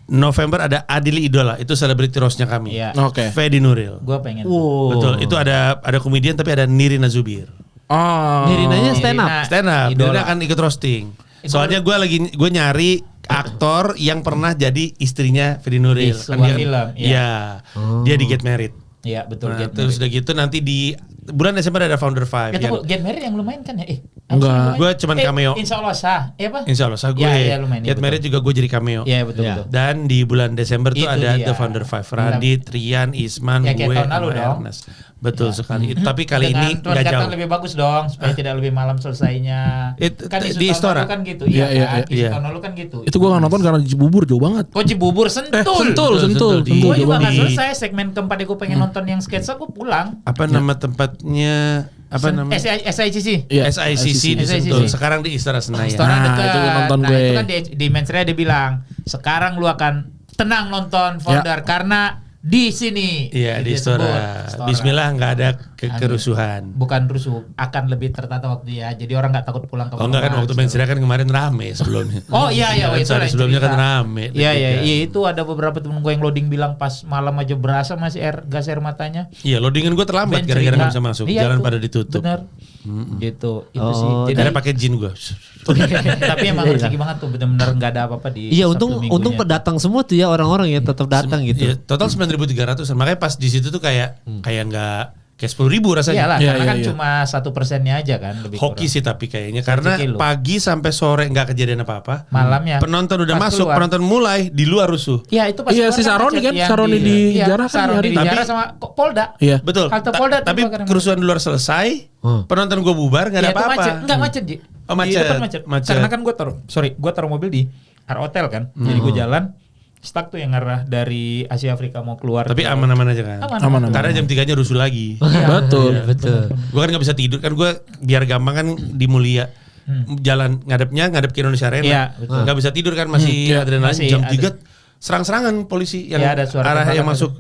November ada Adili Idola. Itu celebrity roast-nya kami. Iya. Oke. Fedi Nuril. Gua pengen. Betul. Itu ada komedian tapi ada Nirina Zubir. Oh. Nirinanya stand up. Nirina. Stand up. Idola. Dia akan ikut roasting. Soalnya gue nyari aktor yang pernah jadi istrinya Fedi Nuril. Di sebuah film, Iya. Dia di Get Married. Iya, betul. Nah, Get terus Married. udah gitu nanti di bulan Desember ada Founder 5. Ya, tunggu, Get Married yang lu main kan ya? Enggak. Gue cuman cameo. Insya Allah sah. Apa? Insya Allah sah gue. Ya, lu main. Get Married juga gue jadi cameo. Iya, betul, Ya. betul. Dan di bulan Desember tuh Itu ada dia. The Founder 5. Radit, Rian, Isman, Ya, kayak gue, tahun lalu sama dong. Ernest. Betul sekali. Tapi kali Dengan ini tuan nggak kata jauh. lebih bagus dong supaya tidak lebih malam selesainya. Di Kan isu tahun Istora. lalu kan gitu. Iya, Iya, kan? Isu iya. tahun lalu kan gitu. Itu gue gak nonton karena Cibubur jauh banget. Kok Cibubur sentul. Sentul Di- Gue jauh juga banget. gak selesai segmen keempat gue pengen nonton yang sketsa gue pulang. Apa nama tempatnya? Apa nama? SICC. Iya, SICC di SICC. Sentul. Sekarang di Istora Senayan. Istora Nah, dekat. itu gue nonton Nah, gue. itu kan di Mensreya dia bilang, sekarang lu akan tenang nonton Founder karena di sini. Iya di Disebut Istora. Bismillah nggak ada kerusuhan. Bukan rusuh, akan lebih tertata waktu ya. Jadi orang nggak takut pulang ke Oh enggak kan waktu Mensreya kan kemarin rame sebelumnya. Oh iya iya, itu Sehari lain sebelumnya kan cerita. rame. Iya iya iya, itu ada beberapa temen gue yang loading bilang pas malam aja berasa masih gas air matanya. Iya loadingan gue terlambat Ben gara-gara cerita. nggak bisa masuk. Iya, Jalan itu. pada ditutup. Bener. Gitu. Itu Oh, sih. Jadi Akhirnya pakai jin gue. tapi emang rezeki banget tuh, bener-bener nggak ada apa-apa di Iya, Sabtu untung Minggunya. pendatang semua tuh ya orang-orang ya tetap datang gitu. Iya, total 9.300. Makanya pas di situ tuh kayak kayak 10.000 rasanya. Iyalah, Iya, karena iya, kan iya. cuma 1%-nya aja kan lebih Hoki kurang. sih tapi kayaknya karena Rezeki lu. pagi sampai sore nggak kejadian apa-apa. Malamnya. Penonton udah Pas masuk, keluar. penonton mulai di luar rusuh. Iya itu pas Iya, keluar si Saroni macet kan, yang Saroni di iya, Jarah kan Saroni hari- di Jarah Tapi- sama Polda. Iya. Betul. Halte Polda tuh Tapi kemarin. kerusuhan di luar selesai, penonton gue bubar nggak ada Iya, itu apa-apa. macet. Enggak macet, Ji. Oh, Di macet. depan macet. Macet. Karena kan gue taruh mobil di area hotel kan. Jadi gue jalan stuck tuh yang arah dari Asia Afrika mau keluar. Tapi ke- aman-aman aja kan. Aman. Karena jam 3-nya rusuh lagi. Betul. Betul. Gue kan nggak bisa tidur kan gue biar gampang kan di Mulia. Jalan ngadep ke Indonesia Arena. Iya, betul. Nggak bisa tidur kan masih adrenalin Masih jam ada. 3 serang-serangan polisi yang Iya, ada suara arah yang tembakan masuk.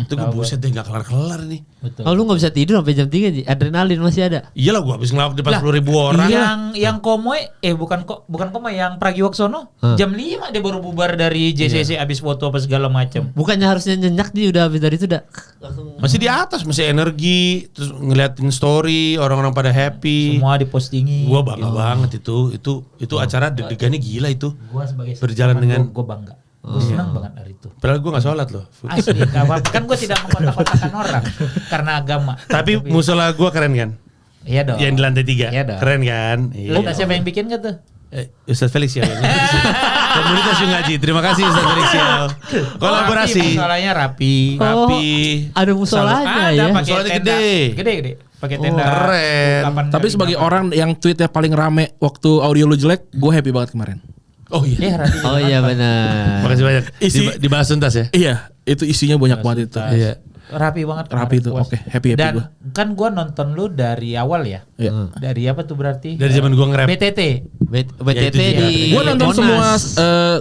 Itu gue Tahu buset deh nggak kelar-kelar nih. Betul. Oh lu gak bisa tidur sampai jam 3 Ji? Adrenalin masih ada? Iyalah gue habis ngelawak depan Lah, 10.000 orang. yang Komoy bukan Komoy yang Pragiwaksono jam 5 dia baru bubar dari JCC abis foto apa segala macam. Bukannya harusnya nyenyak Ji udah habis dari itu udah langsung. Masih di atas, masih energi, terus ngeliatin story, orang-orang pada happy. Semua dipostingin. Gua bangga banget itu acara deg-degannya gila itu. Gua sebagai Berjalan dengan- gue bangga. Gue senang banget hari itu. Padahal gue gak sholat loh. Asli, gak apa-apa. Kan gue tidak mengkotak-kotakan orang karena agama. Tapi musola gue keren kan? Iya dong. Yang di lantai 3. Iya dong. Keren kan? Lu tak siapa yang bikin gak tuh? Ustadz Felix ya. Komunitas Yung Ngaji. Terima kasih Ustadz Felix ya. Kolaborasi. Musolanya rapi. Rapi. Ada musolanya Ada ya. pakai Musolanya tenda. gede. Gede. Pakai tenda. keren. 8 Tapi kali sebagai 8. orang yang tweetnya paling rame waktu audio lu jelek, gue happy banget kemarin. Oh iya. Iya, Radhi. Oh iya benar. Makasih banyak. Dibahas tuntas ya. Iya, itu isinya banyak banget itu. Iya. Rapi banget. Rapi kemarin, tuh, puas. oke, happy Dan gua. kan gue nonton lu dari awal ya. Iya. Dari apa tuh berarti? Dari zaman gua nge-rap. BTT. BTT Ya, itu di juga. Gue nonton Monas. semua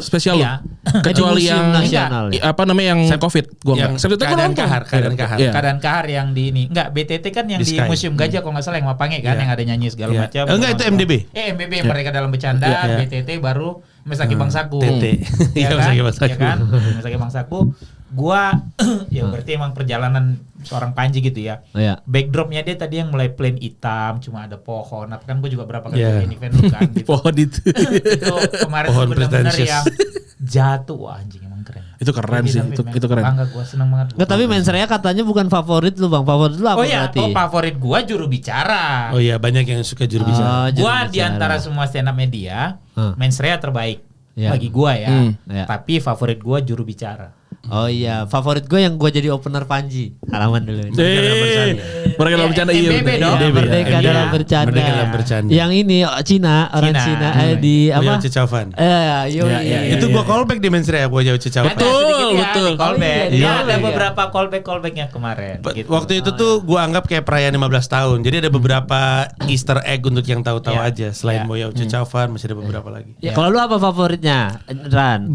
spesial Iya. lo. Kecuali Di Museum yang Nasional ya? apa namanya yang COVID. Gue yang enggak. Sabtu itu gua keadaan nonton. kahar, keadaan kahar. Iya. Keadaan kahar yang di ini. Enggak, BTT kan yang Di di Sky. Museum Gajah kalau nggak salah yang Mapange kan Iya. yang ada nyanyi segala Iya. macam. Enggak, itu MDB. MBB mereka dalam bercanda, Iya. BTT baru Mesaki Bangsaku. TT. Iya, Iya kan? Mesaki Bangsaku. Iya kan? Mesaki Bangsaku. Gua ya berarti emang perjalanan seorang Panji gitu ya. Iya. Backdropnya dia tadi yang mulai plain hitam, cuma ada pohon. Apa kan gue juga berapa kali Iya. bikin event lu kan gitu. Pohon itu. Itu kemarin Pohon tuh benar-benar pretentious. yang jatuh. Wah anjing emang keren. Itu keren sih, itu keren. Bangga gue seneng banget. Nggak, tapi Mensreya katanya bukan favorit lu Bang. Favorit lu apa Oh iya, berarti? favorit gua juru bicara. Oh iya, banyak yang suka juru bicara. juru Gua bicara. di antara semua stand up media, Hmm. Mensreya terbaik Iya. bagi gua ya. Hmm. Iya. Tapi favorit gua juru bicara. Oh iya, favorit gue yang gue jadi opener Panji. Halaman dulu. Mereka dalam bercanda iya. MBB dong. Merdeka dalam bercanda. Merdeka dalam bercanda. Yang ini Cina, orang Cina di apa? Boya Cecavan. Iya. Itu gua callback di Mensrea Boya Cecavan. Betul. Callback. Iya, Ada iya. beberapa callbacknya kemarin. Gitu. Waktu itu tuh gua anggap kayak perayaan 15 tahun. Jadi ada beberapa Easter egg untuk yang tahu-tahu Ya. aja. Selain Ya. Boya Cecavan masih ada beberapa lagi. Ya, kalau lu apa favoritnya, Ran?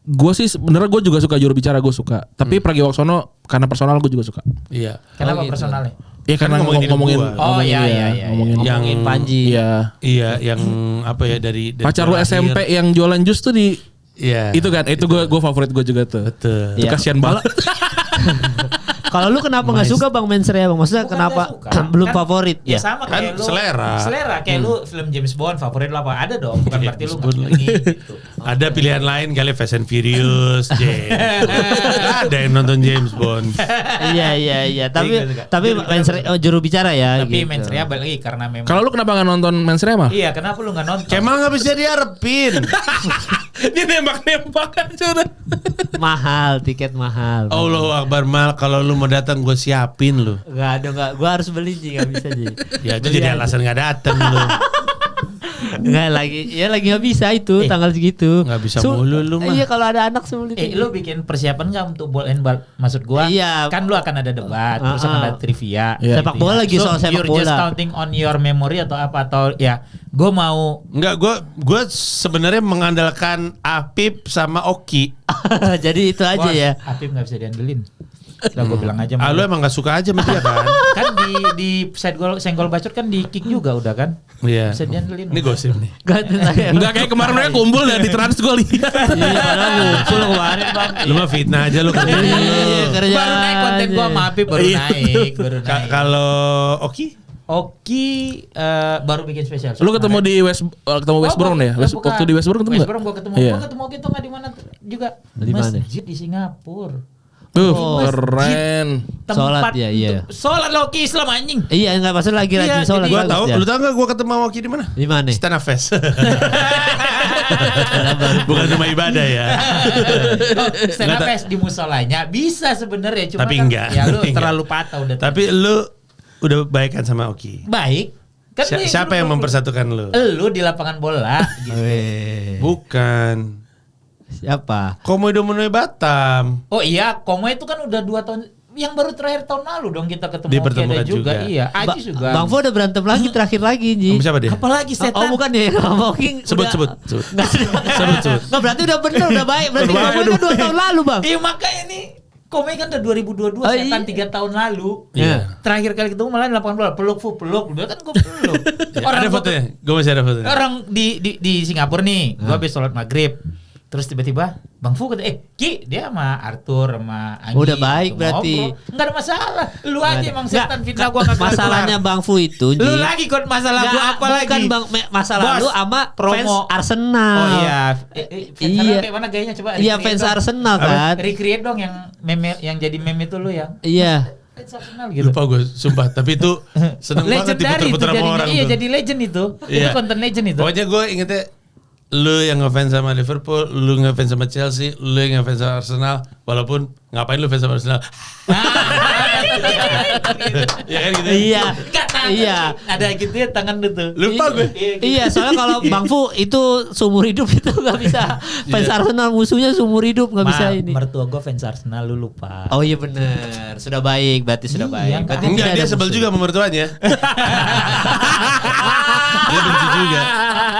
Gua sih sebenarnya gue juga suka juru bicara, gue suka. Tapi Pragiwaksono karena personal gue juga suka. Iya. Kenapa gitu. personalnya? Ya karena ngomongin ngomongin hidup gua. Oh, iya. ngomongin Yang Panji. Iya. Iya, yang apa ya dari Pacar lu lahir. SMP yang jualan jus tuh di Iya. itu kan, itu gue favorit gue juga tuh. Betul. Itu Iya. kasihan banget. Kalau lu kenapa nggak suka Bang Mensrea, Bang? Maksudnya Bukan kenapa nggak suka. belum Kan- favorit? Ya sama Kan kayak lu. selera. Selera kayak lu film James Bond favorit lu apa? Ada dong. Bukan berarti lu Bond nggak ini gitu. Ada pilihan lain kali Fast and Furious, James. Ada yang nonton James Bond. Iya. Tapi Iya, suka. Mensrea juru bicara ya. Tapi gitu. Mensrea balik lagi karena memang. Kalau lu kenapa nggak nonton Mensrea mah? Iya, kenapa lu nggak nonton? Kemal nggak bisa diharapin. Dia nembak-nembak aja udah. Mahal, tiket mahal. Allahu Akbar Mal, kalau lu mau datang gue siapin lu. Enggak. Gua harus beli Ji, enggak bisa Ji. Ya itu jadi alasan nggak datang lu. Enggak lagi nggak bisa itu tanggal segitu. Nggak bisa mulu lu mah. Iya, kalau ada anak sulit. Lu bikin persiapan nggak untuk ball and ball? Maksud gua, Iya. kan lu akan ada debat, terus akan ada trivia. Iya. Sepak bola lagi, soal sepak you're just bola. counting on your memory atau apa atau ya, gua mau Enggak, gue sebenarnya mengandalkan Apip sama Oki. Jadi itu aja Bos, ya. Apip nggak bisa diandelin. Udah gue bilang aja. Ah, lu emang gak suka aja sama dia kan? Kan di side goal senggol bacot kan di kick juga udah kan. Iya. Bisa diandelin. Ini gosip nih. Enggak kayak kemarin mereka kumpul ya di Trans gue lihat. Iya, padahal ngumpul kemarin Bang. Lu mah fitnah aja lu kerja. Iya, kerja Baru naik konten gua sama Apip baru Iya. naik, baru naik. Kalau Oki? Oki baru bikin spesial. Lu ketemu di West Brown ya? bukan. Waktu di West Brown ketemu West nggak? Brown gua ketemu. Iya. Gua ketemu Oki tuh nggak di mana juga. Di mana? Masjid di Singapura. Keren. Sholat, ya, iya. Sholat lo Oki Islam anjing. Iya, enggak masalah lagi rajin Iya, sholat. jadi- Gua bagus tahu, dia. lu tahu enggak gua ketemu sama Oki di mana? Di mana? Istana Fest. Bukan rumah ibadah ya. Stand up Nggak, fest di musolanya bisa sebenarnya cuma Tapi kan, enggak. ya lu Enggak. terlalu patah udah. Tapi lu udah baikan sama Oki. baik. Kan Siapa yang mempersatukan lu? Lu di lapangan bola gitu. Bukan. Siapa? Komodo Menue Batam. Oh iya, Komo itu kan udah 2 tahun yang baru terakhir tahun lalu dong kita ketemu. Dipertemukan Oki ada juga. juga. Iya, Aji juga. Bang Fo udah berantem lagi terakhir lagi Ji. Sama siapa dia? Apalagi setan. Oh bukan ya, Bang Oki Sebut. Nggak berarti udah bener, udah baik. Berarti Bang Fo udah 2 tahun lalu Bang. Iya makanya nih Komeng kan udah 2022 Oh, setan iya. 3 tahun lalu. Iya. Terakhir kali ketemu malah di lapangan bola peluk. Udah kan gue peluk. Ya, ada fotonya. Gue masih ada fotonya. Orang di Singapura nih, gua habis sholat maghrib. Terus tiba-tiba Bang Fu kata, Ki, dia sama Arthur sama Anggi. Udah baik gitu, berarti. ngobrol. Enggak ada masalah. Lu aja emang setan fitnah gua kagak Masalahnya keluar. Bang Fu itu Ji. Lu lagi kon masalah Nggak, gua apa lagi? bukan Bang masalah Bos, lu sama promo. fans Arsenal. Oh iya. Fans Iya. kayak mana gayanya coba? Iya recreate fans dong. Arsenal kan. Recreate dong yang meme yang jadi meme itu lu yang Iya. fans Arsenal gitu. Lupa gue, sumpah. Tapi itu seneng banget Legendary itu diputer-puter sama jadinya. orang Iya tuh. jadi legend itu. Itu Iya. konten legend itu. Pokoknya gue ingetnya lu yang ngefans sama Liverpool, lu ngefans sama Chelsea, lu yang ngefans sama Arsenal, walaupun ngapain lu fans sama Arsenal? Ya kan gitu. Iya. Enggak, tangan. Iya. Ada gitu ya tangan itu. Lupa gue. Iya, soalnya kalau Bang Fu itu seumur hidup itu nggak bisa. Fans Arsenal musuhnya seumur hidup nggak bisa ini. Mertua gue fans Arsenal lu lupa. Oh iya bener, sudah baik, berarti sudah Iya, baik. kan? Berarti Enggak, tidak dia ada sebel musuh. juga sama mertuanya. Dia benci juga.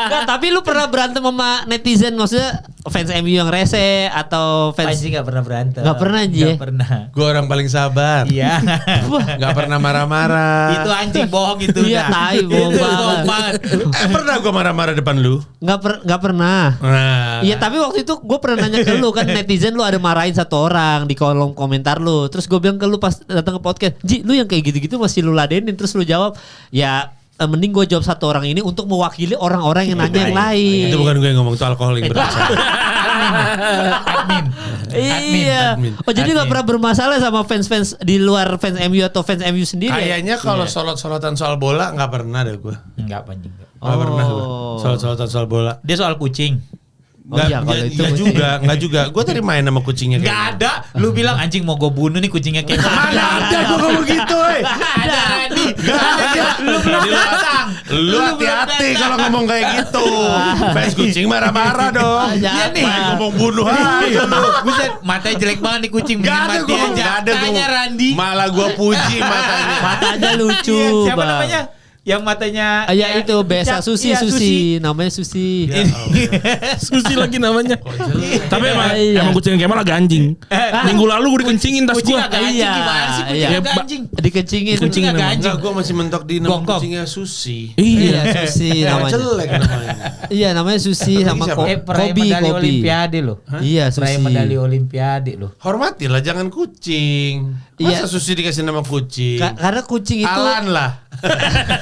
Nggak, tapi lu pernah berantem sama netizen, maksudnya fans MU yang rese atau fans? Pasti gak pernah berantem. Nggak pernah, Ji, Nggak ya? pernah. Gue orang paling sabar. Iya. Gak pernah marah-marah. Itu anjing bohong itu. Iya, dah. tai, bohong Itu banget. bohong banget. Pernah gue marah-marah depan lu? Nggak pernah. Nah. Iya tapi waktu itu gue pernah nanya ke lu kan, netizen lu ada marahin satu orang di kolom komentar lu. Terus gue bilang ke lu pas datang ke podcast, Ji lu yang kayak gitu-gitu masih lu ladenin. Terus lu jawab, ya mending gue jawab satu orang ini untuk mewakili orang-orang yang nanya yang lain. Itu bukan gue yang ngomong, itu alkohol yang berasa. Admin. Iya. admin. Oh jadi nggak pernah bermasalah sama fans-fans di luar fans MU atau fans MU sendiri? Kayaknya kalau solot-solotan soal bola nggak pernah deh gue. Enggak anjing. Nggak pernah gue. Oh. Solot-solotan soal bola. Dia soal kucing. Enggak juga. Gue tadi main sama kucingnya. Nggak ada. Lu bilang anjing mau gue bunuh nih kucingnya kayak Mana ada gue ngomong gitu, Ada Randy. Lu belum datang. Lu hati-hati kalau ngomong kayak gitu. Fans kucing marah-marah dong. Iya nih. Main ngomong bunuh aja lu. Buset, matanya jelek banget nih kucing. Gak ada mati gue. aja. Tanya Randy. Malah gue puji matanya. Matanya lucu. Iya, siapa Bang. namanya? Yang matanya Ya itu Besa Susi, iya, Susi. Namanya Susi. Susi lagi namanya. Tapi emang kucing Kemal agak anjing. Minggu lalu gue dikencingin tas Kucing gue. agak anjing gimana sih kucing Iya. agak anjing? Dikencingin. Kucing agak anjing. Enggak, gue masih mentok di nama Bongkok. kucingnya Susi. Iya. Susi namanya. Jelek namanya. Iya namanya Susi sama siapa? Peraih Kobi. medali Olimpiade loh. Iya Peraih Susi. medali Olimpiade loh. Hormatilah, jangan kucing. Masa Iya. Susi dikasih nama kucing? Karena kucing itu Alan lah.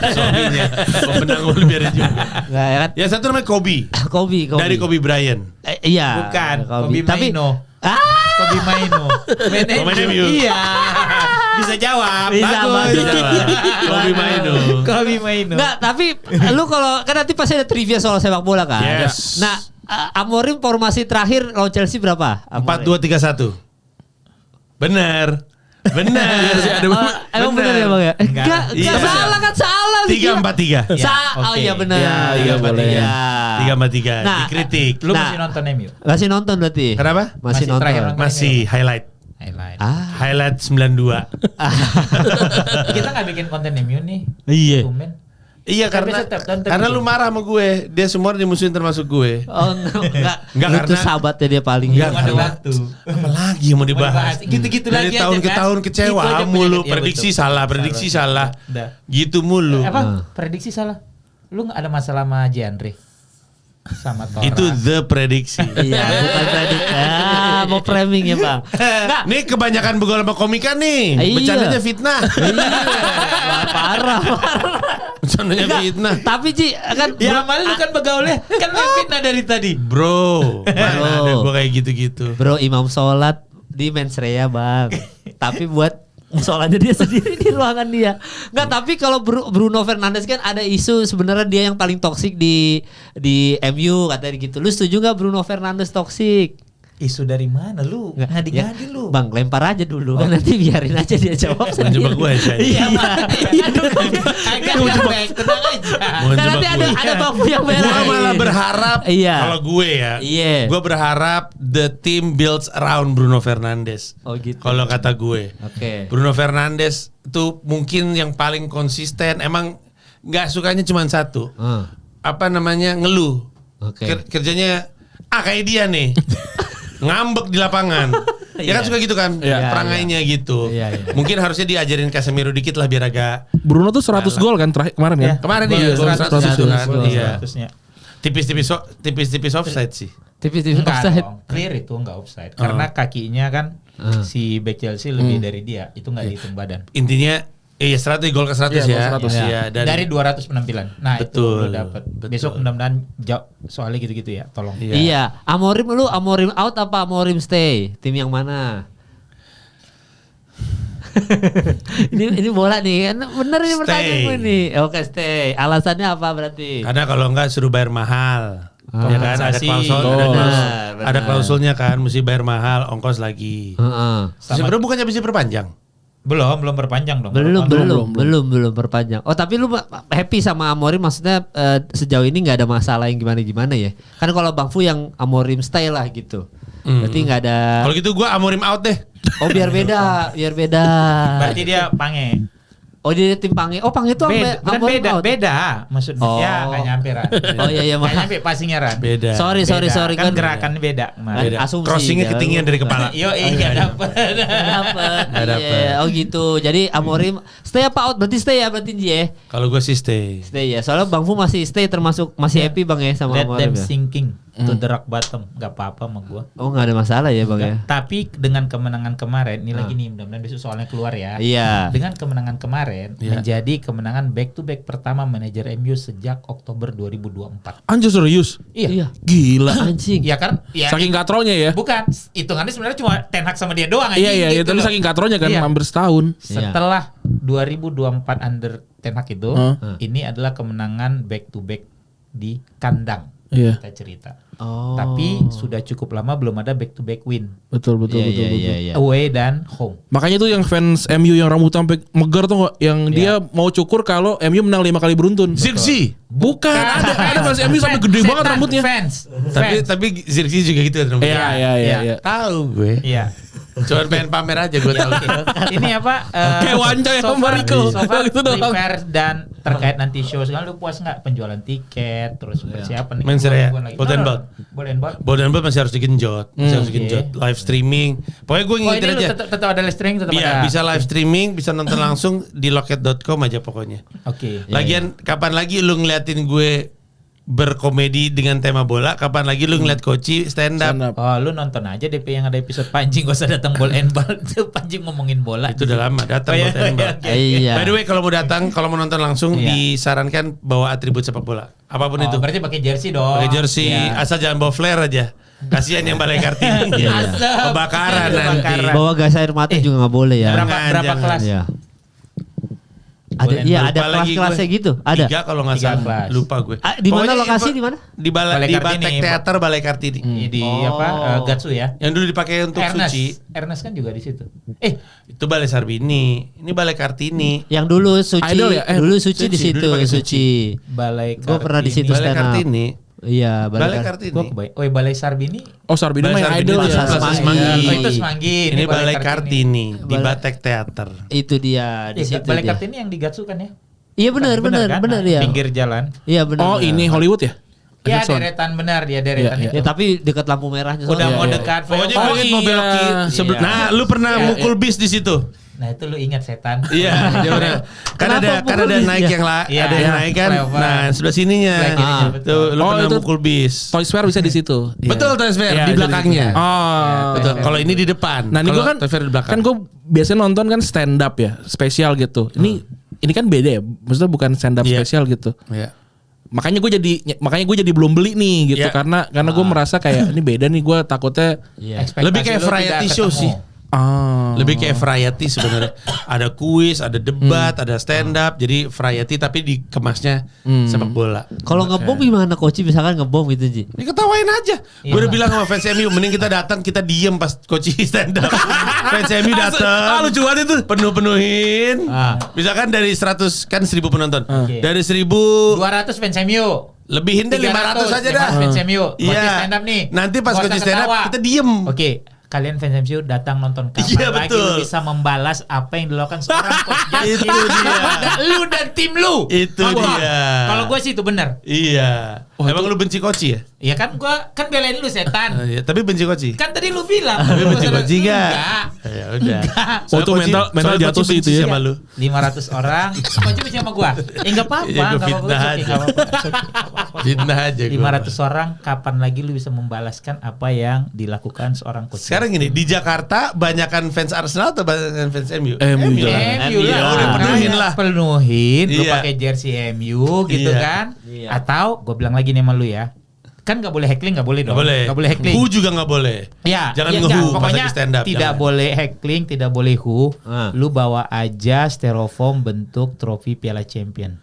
Suaminya. Pemenang Olimpiade juga. Nggak, ya kan? Ya satu namanya Kobe. Kobi. Dari Kobe Bryant. Iya. Bukan, Kobe Tapi Maino. Ah, Kobe Maino. Main MU. Iya. Bisa jawab. Bisa, Bagus. bagus. Kobe Maino. Kobe Maino. enggak, tapi lu kalau kan nanti pasti ada trivia soal sepak bola kan. Yes. Nah, Amorim formasi terakhir lawan Chelsea berapa? 4-2-3-1. Benar. Emang benar ya Bang ya? Enggak, Iya. salah kan salah. 3-4-3. Oh iya benar. Ya, 3-4-3. 3-4-3. Nah, Dikritik. Lu Nah. masih nonton MU? Masih nonton berarti? Kenapa? Masih terakhir nonton. nonton. Masih highlight. Highlight. Highlight 92. Kita nggak bikin konten MU nih. Iya. Tumben. Iya Tapi karena setiap tahun karena bikin. lu marah sama gue. Dia semua dimusuhin termasuk gue. Oh enggak. Enggak, Lu tuh karena- sahabatnya dia paling. Enggak, Belum ada karena- waktu. Apa lagi yang mau dibahas? Gitu-gitu Dari lagi tahun aja ke kan. tahun kecewa Itu aja mulu. penyakit. Iya, Prediksi betul. salah, prediksi salah. Udah. Gitu mulu. Apa? Prediksi salah. Lu nggak ada masalah sama Jandre? Sama Tora. Itu the prediksi. Iya, bukan predik. Mau framing ya, Bang. Enggak. Nih kebanyakan begol sama komika nih. Iya. Bercandanya fitnah. Wah, parah. Bercandanya Enggak, fitnah. tapi Ci kan Ya malah lu kan begaulnya kan lu fitnah dari tadi. Bro, mana ada gue kayak gitu-gitu. Bro, imam sholat di Mensreya Bang. Tapi buat sholatnya dia sendiri di ruangan dia. Enggak, tapi kalau Bruno Fernandes kan ada isu sebenarnya dia yang paling toksik di MU katanya gitu. Lu setuju nggak Bruno Fernandes toksik? Isu dari mana lu? Ngadi-ngadi lu. Bang, lempar aja dulu. Kan nanti biarin aja dia jawab Mau jebak gue aja. Iya. Agak capek, tenang aja. Mau Kan nanti jebak ada gue. Bang yang Gue merah. malah berharap Iya. kalau gue ya, Iya. gue berharap the team builds around Bruno Fernandes. Oh gitu. Kalau kata gue, Oke. Bruno Fernandes itu mungkin yang paling konsisten. Emang nggak sukanya cuma satu, apa namanya, ngeluh. Oke. Kerjanya kayak dia nih, ngambek di lapangan. Ya kan Iya. suka gitu kan, Iya, perangainya gitu. Iya, iya. Mungkin harusnya diajarin Casemiro dikit lah biar agak Bruno tuh 100 gol kan terakhir kemarin kan? kemarin Gol, iya, gol 100 itu kan. gol, Iya. 100-nya. Tipis-tipis offside sih. Tipis-tipis Enggak offside. dong, clear itu enggak offside. Karena kakinya kan si back Chelsea lebih dari dia, itu enggak dihitung badan. Intinya 100 gol ke 100 Iya, ya. gol 100. Iya, dan Dari 200 penampilan. Nah, Betul, itu lu dapat. betul. Besok mudah-mudahan soalnya gitu-gitu ya, tolong. Iya. Iya, Amorim out apa Amorim stay? Tim yang mana? ini bola nih, kan bener ini Stay. pertanyaan gue nih. Oke, stay. Alasannya apa berarti? Karena kalau enggak suruh bayar mahal. Ya kan ada Kompensasi. klausul, Benar, benar. ada klausulnya kan, mesti bayar mahal, ongkos lagi. Heeh. Sebenarnya bukannya bisa perpanjang. Belum perpanjang dong. Belum perpanjang. Oh, tapi lu happy sama Amorim, maksudnya sejauh ini nggak ada masalah yang gimana ya? Kan kalau Bang Fu yang Amorim stay lah gitu. Berarti nggak ada. Kalau gitu gua Amorim out deh. Oh, biar beda. Berarti dia Pange. Oh, dia tim Pange. Oh, Pange itu Beda, bukan Amorim beda, out. beda. Maksudnya Oh. ya nggak nyampe Ran. Oh iya Nggak maaf. nyampe passingnya Ran. Beda. Sorry Kan gerakan beda. Kan asumsi. Crossingnya ya. ketinggian dari kepala. Yo, iya dapet. Dapat. Nggak dapet. Iya. Oh gitu. Jadi Amorim stay apa out? Berarti stay ya berarti Ji ya. Kalau gua sih stay. Stay ya. Soalnya Bang Fu masih stay termasuk masih happy Bang ya sama Let Amorim them ya. sinking to the rock bottom. Gak apa-apa sama gua. Oh nggak ada masalah ya Bang ya. Tapi dengan kemenangan kemarin, ini lagi nih mudah-mudahan besok soalnya keluar ya. Iya. Dengan kemenangan kemarin Iya. menjadi kemenangan back to back pertama manajer MU sejak Oktober 2024. Anjir serius. Iya. Gila. Anjing. Ya kan? Ya, Saking katronya ya. bukan, hitungannya sebenarnya cuma Ten Hag sama dia doang Iya iya gitu itu loh. saking katronya kan Iya. hampir setahun. Setelah 2024 under Ten Hag itu, ini adalah kemenangan back to back di kandang. Iya. Kita cerita. Oh. Tapi sudah cukup lama belum ada back to back win. Betul. Iya. Away dan home. Makanya tuh yang fans MU yang rambut sampai megar tuh nggak, yang dia mau cukur kalau MU menang 5 kali beruntun. Zirkzee. Bukan, ada fans MU sampai gede banget rambutnya. Fans. Tapi Zirkzee juga gitu kan rambutnya. Iya. Tahu gue. Iya. Cuman pengen pamer aja gue tahu. Ini apa? Kayak Wanca ya, Mariko. So far Gitu doang. prepare dan terkait nanti show segala lu puas nggak penjualan tiket terus persiapan Main Serie A, Bodenball. Bodenball masih harus digenjot, live streaming. Pokoknya gue Oh ngingetin ini lu aja. tetap ada live streaming tetap Iya, ada. bisa live streaming, bisa nonton langsung di loket.com aja pokoknya. Oke. Lagian kapan lagi lu ngeliatin gue berkomedi dengan tema bola, kapan lagi lu ngeliat Koci stand up. Oh lu nonton aja DP yang ada episode Panjing gak usah datang Ball and Ball. Itu Panjing ngomongin bola. Itu udah lama datang Oh, iya, buat tembak. Iya. By the way, kalau mau datang, kalau mau nonton langsung Iya. disarankan bawa atribut sepak bola. Apapun itu. Berarti pakai jersey dong. Pakai jersey, Iya. asal jangan bawa flare aja. Kasihan yang Balai Kartini. Asap. Kebakaran nanti. Kebakaran. Bawa gas air mata juga nggak boleh ya. Berapa Jangan. kelas? Iya. Boleh, Ada Lupa lagi kelas-kelasnya gue. gitu. Ada. 3 kalau nggak 3 salah. kelas. Lupa gue. Di mana Pokoknya lokasi info- di mana? Di Balai di Kartini. Batek Teater Balai Kartini. Di Oh. Gatsu ya. Yang dulu dipakai untuk Ernest. suci. Ernest kan juga di situ. Itu Balai Sarbini. Ini Balai Kartini. Yang dulu Suci, Idol ya? dulu Suci di Suci, situ, dulu pakai Suci. Balai Gue pernah di situ Balai stand up. Kartini. Iya, Balai Kartini. Kartini. Balai Sarbini. Oh Sarbini Balai main Sarbini idol itu ya. Plaza Semanggi. Oh itu Semanggi. Ini Balai Kartini di Balai- Batek Teater. Itu dia di situ Balai dia. Kartini yang di Gatsu kan ya? Iya benar kan? ya. Pinggir jalan. Iya benar. Oh ini Hollywood ya? Ya Jackson. deretan benar dia deretan Iya, itu. Ya tapi dekat lampu merahnya. Udah soalnya. mau iya. dekat. Pokoknya flyover. gue mau belok iya. kiri. Iya. Nah, lu pernah Iya, mukul bis di situ? Nah itu lu ingat setan. Iya, dia benar. Kan ada Kenapa mukul bis naik ya? yang Iya, ada yang iya. naik kan. Flyover. Nah, sebelah sininya. Sebelah kirinya, betul. Tuh, lu Oh, pernah itu mukul bis. Toys Fair bisa di situ. Iya. Betul, transfer Iya, di itu belakangnya. Oh. Betul. Kalau ini di depan. Nah ini gue Kalau kan Toys Fair di belakang. kan gue biasanya nonton kan stand up ya, spesial gitu. Ini kan beda ya, maksudnya bukan stand up Iya. spesial gitu. Iya. Makanya gue jadi belum beli nih gitu Iya. karena gue merasa kayak ini beda nih, gue takutnya Iya. Ekspektasi Lebih kayak lu variety tidak show ketemu. sih. Lebih kayak Oh. variety sebenarnya. Ada kuis, ada debat, ada stand up. Jadi variety tapi dikemasnya sepak bola. Kalau ngebom gimana Koci misalkan ngebom gitu Ji? Ini ketawain aja. Iya. Gue udah bilang sama fans MU, mending kita datang, kita diem pas coach stand up. Fans MU datang. lucu banget itu. Penuhin. Misalkan dari 100 kan 1000 penonton. Oke. Dari 1000 200 fans MU. lebihin deh 500 aja dah. Fans MU. Coach Iya. stand up nih. Nanti pas Nggak coach usah stand up ketawa. kita diem. Oke, kalian fans MU datang nonton kapan Iya, lagi betul. lu bisa membalas apa yang dilakukan seorang coach Justin Itu dia. kepada lu dan tim lu. Itu Wah, dia. Kalau gue sih itu benar. Iya. Emang lu benci Koci ya? Ya kan gua kan belain lu setan. Iya, tapi benci Koci. Kan tadi lu bilang. Tapi benci Koci enggak? Enggak. Ya udah. Oh, itu mental jatuh sih itu ya. Sama lu. 500 orang. Coach benci sama gua. Enggak apa-apa, Iya, gua enggak apa-apa. fitnah it's okay, aja. enggak apa-apa, it's okay, enggak apa-apa. Fitnah aja gua. 500 orang kapan lagi lu bisa membalaskan apa yang dilakukan seorang coach? Sekarang gini, di Jakarta banyakan fans Arsenal atau banyakan fans MU? MU. lah. MU lah. Ya udah penuhin lah. Penuhin, lu Iya. pakai jersey MU gitu Iya. kan? Iya. Atau gue bilang lagi nih sama lu ya. Kan gak boleh heckling, gak boleh dong. Nggak boleh. Gak boleh heckling. Hu juga nggak boleh. Ya, Jangan ya, nge-hu pas pokoknya lagi stand up. tidak jangan. boleh heckling, tidak boleh hu. Ah. Lu bawa aja styrofoam bentuk trofi Piala Champion.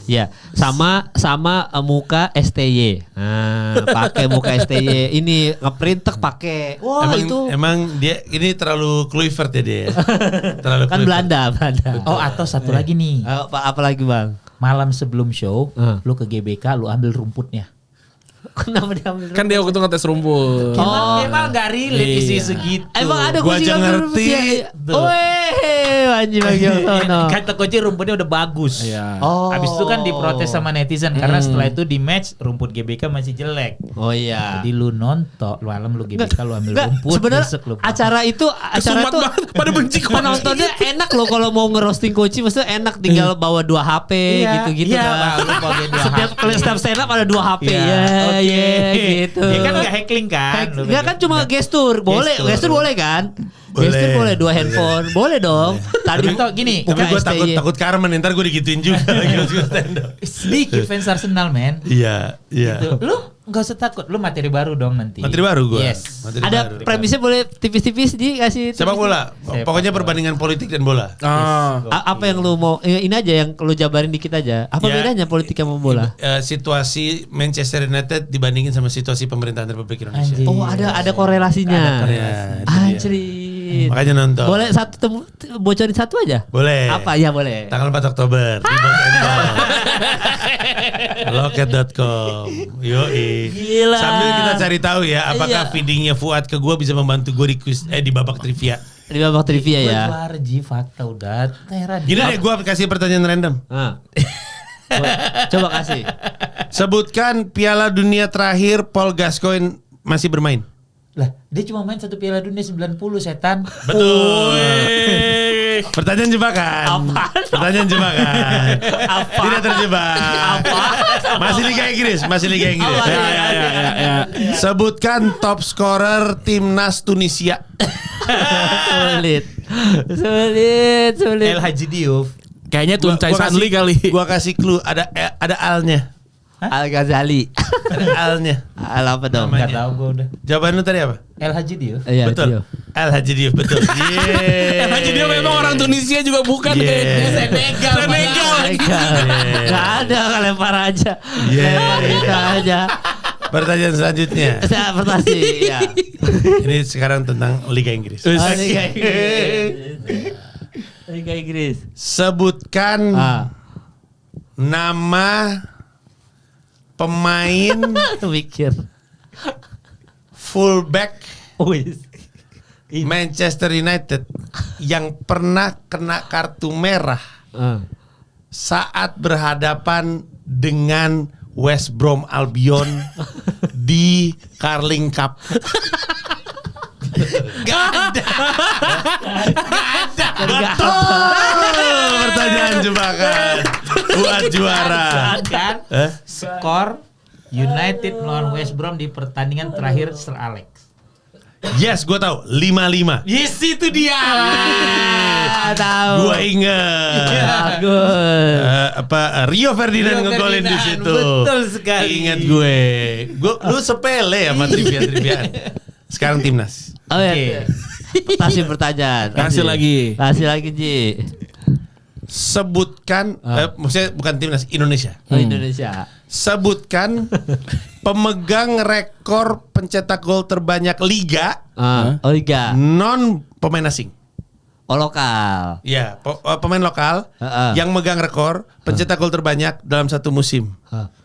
Ya, sama muka STY. Nah, pakai muka STY. Ini ngeprint tek pakai. Wah, itu emang dia ini terlalu Kluivert ya dia. Terlalu kan Kluivert. Belanda. Oh, atau satu lagi nih. Apa lagi, Bang? Malam sebelum show, Ah. lu ke GBK, lu ambil rumputnya. Kenapa diambil? Kan dia waktu itu ngetes rumput. Emang gak relate Iya. isi segitu. Emang ada Gua kunci aja ngambil ngerti. rumputnya? Tuh. Weh, anjing lagi sono. Kata coach rumputnya udah bagus. Iya. Oh. Habis itu kan diprotes sama netizen karena setelah itu di match rumput GBK masih jelek. Oh iya. Jadi lu nonton, lu malam lu GBK lu ambil Enggak, rumput. sebenarnya besok lu acara itu Kesumat banget, pada benci Koci. penontonnya enak loh kalau mau ngerosting Koci, maksudnya enak tinggal bawa 2 HP Iya, gitu-gitu iya, kan. lu bawa 2 Setiap HP. setiap stand up ada 2 HP Iya, ya, oke. ya gitu. Ya kan gak heckling kan? Lu Enggak kan cuma gestur, boleh, Gestur. gestur boleh kan? Gesture boleh 2 handphone, boleh dong. Tadi Atau gini, Tapi gue STY. takut Carmen, ntar gue digituin juga lagi gue stand up. sedikit fans Arsenal men. Iya. Gitu. Lu nggak usah takut, lu materi baru dong nanti. Materi baru gue. Yes. Ada premisnya boleh tipis-tipis dikasih. Sepak bola. Pokoknya perbandingan politik dan bola. Apa yang lu mau? Ini aja yang lu jabarin dikit aja. Apa Ya. bedanya politik sama bola? Situasi Manchester United dibandingin sama situasi pemerintahan Republik Indonesia. Anjing. Oh, ada korelasinya. Ya, itu dia. Anjir. Makanya nonton. Boleh bocorin satu aja? Boleh. Apa? Ya boleh. Tanggal 4 Oktober di Box and Ball. Loket.com. Yoi. Gila. Sambil kita cari tahu ya apakah Iya. feedingnya Fuad ke gue bisa membantu gue di babak trivia. Di babak trivia ya. Keluar Ji fakta udah. Heran. Gini deh, gue kasih pertanyaan random. Ah. Coba kasih. Sebutkan Piala Dunia terakhir Paul Gascoigne masih bermain. Lah, dia cuma main 1 Piala Dunia 90 setan. Betul. Pertanyaan jebakan. Apaan? Pertanyaan jebakan. Apa? Tidak terjebak. Masih Liga Inggris, masih Liga Inggris. Apa? Ya. Sebutkan top scorer timnas Tunisia. Sulit. El Hadji Diouf. Kayaknya Tuncay Sanli kali. Gua kasih clue, ada alnya. Al Ghazali. Ada alnya. Al apa dong? Enggak tahu gua udah. Jawaban lu tadi apa? El Hadji Diouf. Iya, Betul. Tio. Al Hadji Diouf, betul. Yeay. Haji dia memang orang Tunisia juga bukan Yeah. kayaknya. Senegal. Enggak ada, lempar aja. Yeah. Lempar itu aja. Pertanyaan selanjutnya. Saya pertanyaan ya. Ini sekarang tentang Liga Inggris. Liga Inggris. Liga Inggris. Sebutkan nama pemain Mikir. fullback Wis. Manchester United yang pernah kena kartu merah saat berhadapan dengan West Brom Albion di Carling Cup. Gak ada. Betul. Pertanyaan jebakan buat juara. Kan? Skor United melawan West Brom di pertandingan terakhir Sir Alex. Yes, gue tahu 5-5. Yes, itu dia. Tahu. Gue inget. Bagus. Rio Ferdinand Rio ngegolin di Ferdinand, situ. betul sekali. Ingat gue. Lu sepele sama trivia-triviaan. Sekarang timnas. Oh ya. Kasih pertanyaan. Kasih lagi. Kasih lagi, Ji. Sebutkan maksudnya bukan timnas Indonesia. Oh, Indonesia. Sebutkan pemegang rekor pencetak gol terbanyak liga Oh, Liga. non pemain asing. Oh, lokal. Ya, pemain lokal yang megang rekor pencetak gol terbanyak dalam satu musim.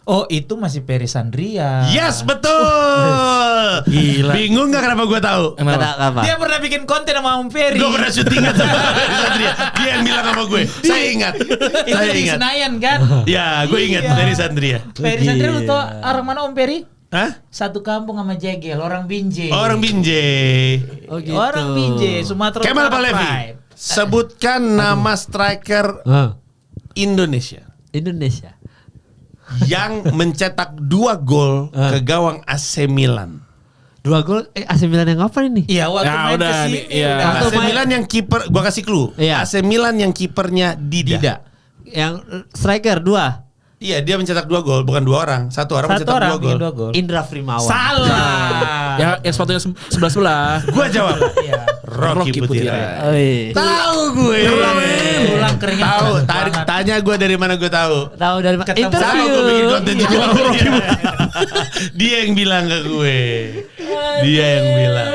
Oh, itu masih Peri Sandria. Yes, betul. Gila. Bingung nggak kenapa gue tahu? Kenapa? Dia pernah bikin konten sama Om Peri. Gue pernah syutingan sama Peri Sandria. Dia yang bilang sama gue. Saya ingat. Itu Saya di ingat. Senayan kan? Ya, gue ingat Iya. Peri Sandria. Peri Sandria lu tau orang mana Om Peri? Hah? Satu kampung sama Jegel, orang Binjai. Orang Binjai. Oh, gitu. Orang Binjai, Sumatera Kemal Utara Palevi. Pride. Sebutkan nama striker Indonesia Indonesia. yang mencetak 2 gol ke gawang AC Milan. 2 gol AC Milan yang apa ini? Iya, waktu Ya, main udah kesini. nih, iya. udah. Atau AC main- Milan yang kiper, gua kasih clue. Iya. AC Milan yang kipernya Dida. Yang striker 2. Iya, dia mencetak 2 gol, bukan 2 orang. Satu orang Satu mencetak orang 2 bikin gol. 2 gol. Indra Frimawan. Salah. Ya, sepatunya sebelah-sebelah. Gua jawab. Iya. Rocky Putira. Oi. Tahu gue. Pulang keringat. Tahu, banget. tanya gue dari mana gue tahu. Tahu dari mana? Ketemu Sama Interview. gue bikin konten juga sama Rocky Putira. Dia yang bilang ke gue. Dia yang bilang.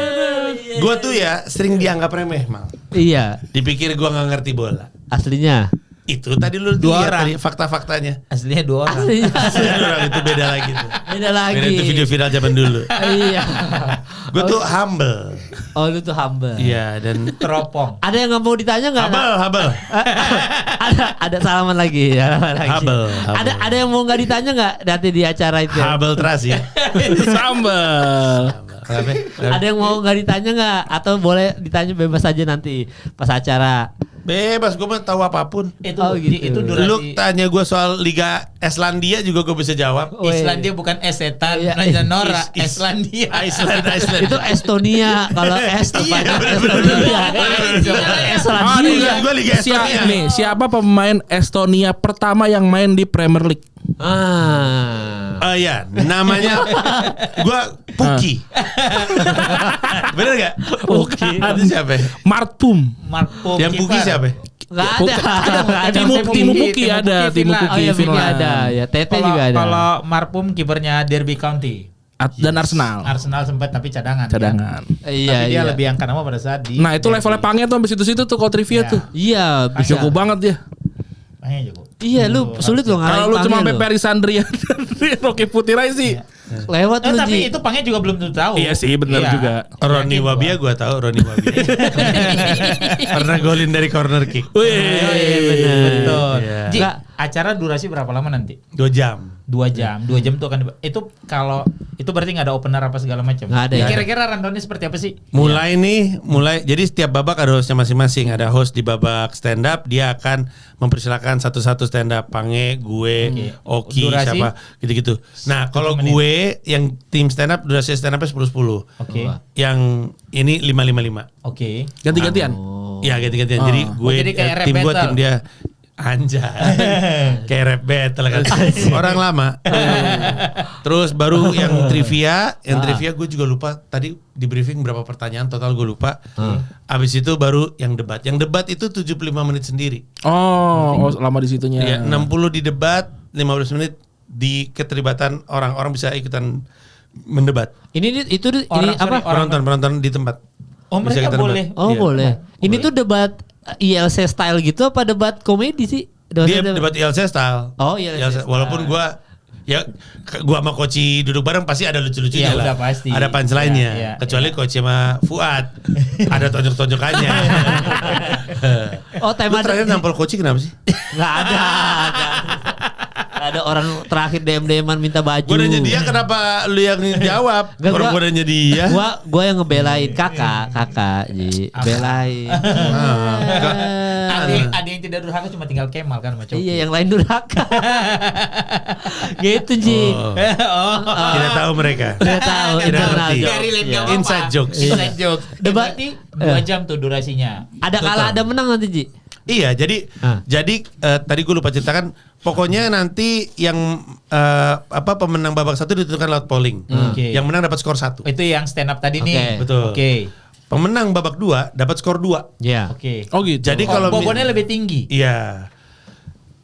Gue tuh ya sering dianggap remeh, Mal. Iya, Dipikir gue nggak ngerti bola. aslinya. Itu tadi lu 2 lihat orang. tadi fakta-faktanya. Aslinya 2 orang. Aslinya. Aslinya 2 orang itu beda lagi tuh. Beda lagi. Beda itu video viral zaman dulu. Iya. Gue tuh humble. Oh, lu tuh humble. Iya dan Teropong. Ada yang nggak mau ditanya nggak? humble. ada salaman lagi. Salaman lagi. Humble. Ada yang mau nggak ditanya nggak nanti di acara itu? Humble terasi. Sambal. Ada yang mau nggak ditanya nggak? Atau boleh ditanya bebas aja nanti pas acara. Bebas, gue mau tahu apapun. Itu gitu. itu durasi. Lu tanya gue soal Liga Islandia juga gue bisa jawab. Islandia bukan setan, Iya. Raja Nora, Is- Islandia. Iceland. Itu Estonia. Kalau S depannya Estonia. Islandia. Gue Liga Estonia. Siapa pemain Estonia pertama yang main di Premier League? Ya, namanya gue Puki. Bener gak? Puki. Itu siapa? Marpum. Marco Yang Puki siapa? Nggak ada. Timu Puki ada, Timu Finland. Puki Oh ya, Vicky Finland. ada. Ya, Tete juga ada. Kalau Marpum kipernya Derby County. Dan Arsenal. Arsenal sempat tapi cadangan. Cadangan. Kan? Iya, Tapi dia iya. lebih angkat nama pada saat di. Nah, itu levelnya Pange tuh sampai situ-situ tuh kalau trivia Ya. tuh. Iya, bisa. Jago banget dia. Makanya jago. Iya, lu sulit lo ngalahin Kalau lu cuma Pange sampai lo. Perisandria dari Rocky Putirai sih. Lewat lu, Tapi Ji. itu Pange juga belum tentu tahu. Iya sih, benar Iya. juga. Roni Yakin Wabia gua. gue tahu Roni Wabia. Pernah golin dari corner kick. Wih, bener. Betul. Iya. Ji, Nggak. acara durasi berapa lama nanti? 2 jam. 2 jam. 2 jam tuh akan itu kalau itu berarti nggak ada opener apa segala macam. Nggak ada ya? Kira-kira rundownnya seperti apa sih? Mulai jadi setiap babak ada hostnya masing-masing. Ada host di babak stand up, dia akan mempersilakan satu-satu stand up. Pange, gue, Oki, Durasi? siapa gitu-gitu. Nah, kalau 7 menit. gue yang tim stand up durasi stand upnya 10-10. Oke. Yang ini 5-5-5. Oke. ganti-gantian. Ya ganti-gantian. Jadi gue jadi kayak rap tim gue battle. tim dia anjay. Kayak rap battle kan. Orang lama. Terus baru yang trivia, gue juga lupa tadi di briefing berapa pertanyaan total gue lupa. Abis itu baru yang debat. Yang debat itu 75 menit sendiri. Oh, lama di situnya. Ya, 60 di debat, 15 menit di keterlibatan orang-orang bisa ikutan mendebat. Ini Orang- apa? sorry, Penonton di tempat. Oh, Bisa mereka kita boleh. debat. Oh, Iya. boleh. Ini tuh debat ILC style gitu apa debat komedi sih? Dia debat ILC style. Oh, ILC style. Walaupun gua sama Koci duduk bareng pasti ada lucu-lucunya Iya, lah. udah pasti. Ada punchline-nya. Iya, iya, Kecuali Koci sama Fuad. Ada tonjok-tonjokannya. Oh, tema Lu terakhir nampol Koci kenapa sih? Nggak ada. Ada orang terakhir DM-an minta baju. Gua nanya dia kenapa lu yang jawab? Nggak, Orang gua- gua nanya dia. Gua yang ngebelain kakak Ji. Belain. Ada yang tidak durhaka cuma tinggal Kemal kan macam. Iya, yang lain durhaka. Gitu, Ji. Tidak tahu mereka. Tidak tahu Tidak internal ngerti. joke. Dari lihat Iya. nggak apa-apa. Inside jokes. Inside jokes. Debat- Berarti 2 jam tuh durasinya. Ada kalah ada menang nanti, Ji. Iya, jadi tadi gue lupa ceritakan. Pokoknya nanti yang pemenang babak 1 ditentukan lewat polling. Oke. Yang menang dapat skor 1. Itu yang stand up tadi Oke. nih. Betul. Oke. Pemenang babak 2 dapat skor 2. Iya. Oke. Oh gitu. Jadi kalau bobotnya lebih tinggi. Iya.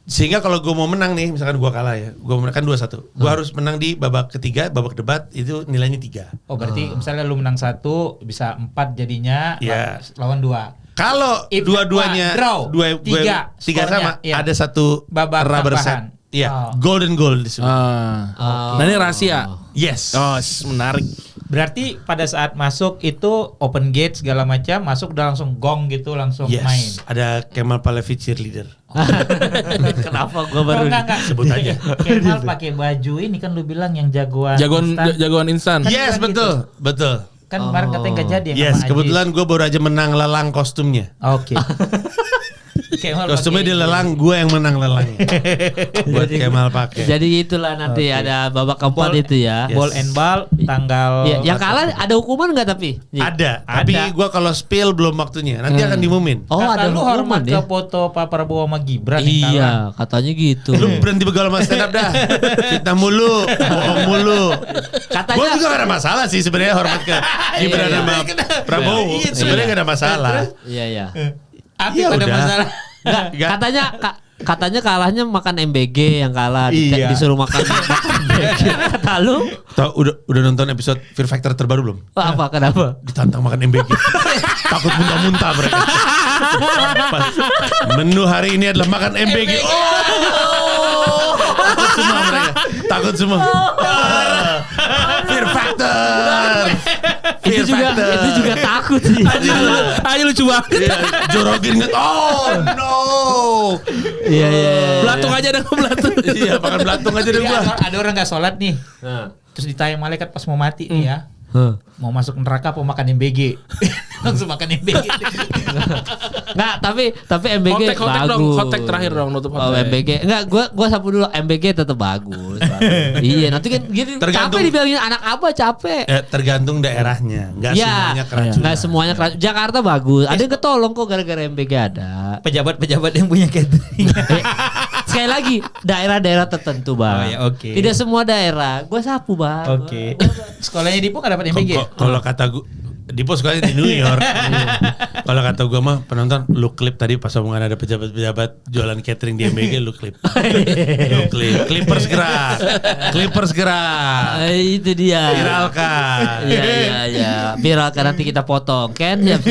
Sehingga kalau gue mau menang nih, misalkan gue kalah ya, gue menang kan 2-1. Gue harus menang di babak ketiga, babak debat itu nilainya 3. Oh berarti misalnya lu menang 1 bisa 4 jadinya Iya. lawan 2. Kalau If- dua-duanya draw, tiga tiga skornya, sama, iya. ada satu Babak rubber tambahan. set. Iya, Oh. golden goal disebut. Nah ini rahasia. Yes. Oh, menarik. Berarti pada saat masuk itu open gate segala macam, masuk udah langsung gong gitu langsung Yes. main. Ada Kemal Palevi cheerleader. Kenapa gua baru enggak. Sebut aja. Kemal pakai baju ini kan lu bilang yang jagoan. instan. Jagoan instan. Kan Yes, bilang betul. Betul. Kan kemarin katanya nggak jadi yang Yes, sama Ajis. kebetulan gue baru aja menang lelang kostumnya. Oke. Kemal Kostumnya pakai- dilelang, gue yang menang lelangnya. Buat Kemal pakai. Jadi itulah nanti ada babak keempat Ball- itu ya. Yes. Ball and ball tanggal Iya, yang kalah ada hukuman nggak tapi? Ji? Ada, tapi Ada. gue kalau spill belum waktunya. Nanti akan diumumin. Oh, Kata ada lu hukuman hormat ya. ke foto Pak Prabowo sama Gibran yang kalah. Iya, katanya gitu. Lu berhenti begaul sama stand up dah. Fitnah mulu, bohong mulu. Katanya Gue juga gak ada masalah sih sebenarnya hormat ke Gibran Iya. sama Prabowo. Iya, Sebenarnya gak ada masalah. Iya, iya. Apa Ya ada udah. masalah? Nggak. Katanya kalahnya makan MBG yang kalah Iya. disuruh makan MBG. Kata lu Tau, udah nonton episode Fear Factor terbaru belum? apa kenapa? Ditantang makan MBG. Takut muntah-muntah mereka. Pas menu hari ini adalah makan MBG. Oh, takut semua mereka. Takut semua. Fear Factor. Fear Factor. Itu juga takut sih. Ayo lucu banget. Iya, Jorogin nget. Oh no. Iya, iya. Belatung aja dong belatung. Iya, makan belatung aja deh Jadi gua. ada orang nggak sholat nih. Terus ditanya malaikat pas mau mati nih ya. Mau masuk neraka apa makan MBG? Langsung makan MBG. Nggak, tapi MBG Kontak bagus. dong, kontak terakhir dong nutup Oh, kontak. MBG. Enggak, gua sapu dulu. MBG tetap bagus. Iya, nanti kan gini Tergantung. capek dibilangin anak apa capek. Tergantung daerahnya, nggak semuanya keracunan. Nggak semuanya keracunan. Jakarta bagus. Ada yang ketolong kok gara-gara MBG ada. Pejabat-pejabat yang punya catering. Sekali lagi, daerah-daerah tertentu, Bang. Oh, ya, oke. Tidak semua daerah. Gua sapu, Bang. Oke. Sekolahnya Dipo nggak dapat MBG? Kalau kata gue Dipo sekolahnya di New York. Kalau kata gue mah penonton, lu klip tadi pas omongan ada pejabat-pejabat jualan catering di MBG, lu klip. Lu klip. Clippers gerak. Itu dia. Viralkan. Iya. Viralkan nanti kita potong. Kan siap.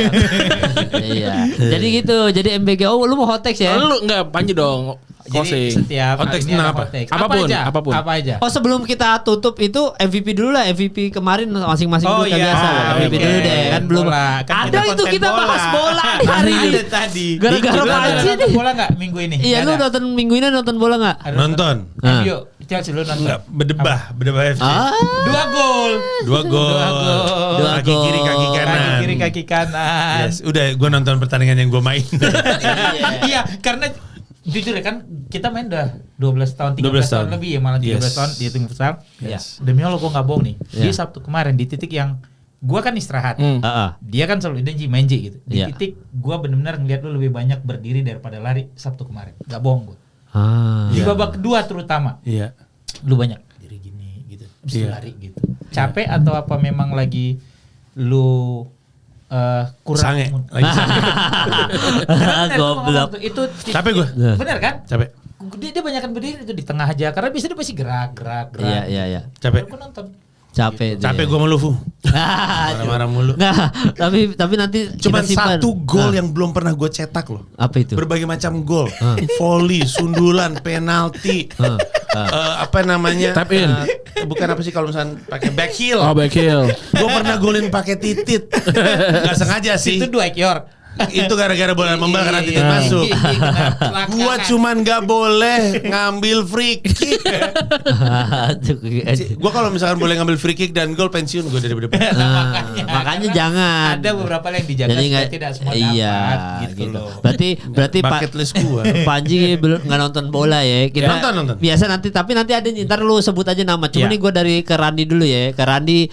Iya. Jadi gitu. Jadi MBG. Oh, lu mau hot text ya? Lu enggak Panji dong. Jadi Closing. setiap Konteks ini ada apa? konteks. Apapun, Apa aja? apapun. Apa aja? Oh, sebelum kita tutup itu MVP dulu lah. MVP kemarin masing-masing Oh, dulu kan iya. biasa. MVP Oke. dulu deh kan belum. Bola. Kan Ada kita itu konten kita bola. bahas bola nih hari ini. Ada tadi. Gara-gara Dikit lah, Panji Ada nih. bola nggak minggu ini? Iya, Nggak lu ada? nonton minggu ini nonton bola nggak? Ada Nonton. MU, Chelsea lu nonton. Enggak, berdebah FC. Ah, 2 gol. 2 gol. Dua Kaki kiri, kaki gol. kanan. Kaki kiri, kaki kanan. Yes, udah gue nonton pertandingan yang gue main. Iya, karena jujur ya kan kita main udah 12 tahun, 13 12 tahun tahun. lebih ya, malah 13 Yes. tahun di tim futsal. Yes. Demi Allah gue gak bohong nih. Di Iya. Sabtu kemarin di titik yang gue kan istirahat. ah. Dia kan selalu ada main J gitu. Di Iya. titik gue benar-benar ngeliat lu lebih banyak berdiri daripada lari Sabtu kemarin. Gak bohong gue. Ah. Di Iya. babak kedua terutama Iya. lu banyak diri gini gitu. Abis itu Iya. lari gitu. Capek atau apa memang lagi lu kurang Sange. mood? Lagi sange. Bener, gua ngomong Goblok. tuh, itu Capek gue. bener kan? Capek. Dia banyakan berdiri itu di tengah aja karena biasanya dia pasti gerak. Iya. Capek. Gue nonton. Capek. Capek gue melufu. Marah-marah mulu. Nggak, tapi nanti Cuman kita simpan. satu gol Ah, yang belum pernah gue cetak loh. apa itu? Berbagai macam gol, volley, sundulan, penalti, apa namanya? Tap in. Bukan apa sih kalau misalnya pakai back heel. Oh, back heel. Gue pernah golin pakai titit. Gak sengaja sih. Itu 2 ekor. Itu gara-gara bola membal karena titit masuk. Gua cuman gak boleh ngambil free kick. Gua kalau misalkan boleh ngambil free kick dan gol pensiun gue dari depan. Makanya jangan. Ada beberapa yang dijaga Jadi supaya nggak tidak semua iya, dapat gitu loh. Berarti Pak Bucket list gua. Panji belum nggak nonton bola ya. Kita Nonton. biasa nanti tapi nanti ada nih, ntar lu sebut aja nama. Cuma Iya. nih gue dari ke Randi dulu ya. Ke Randi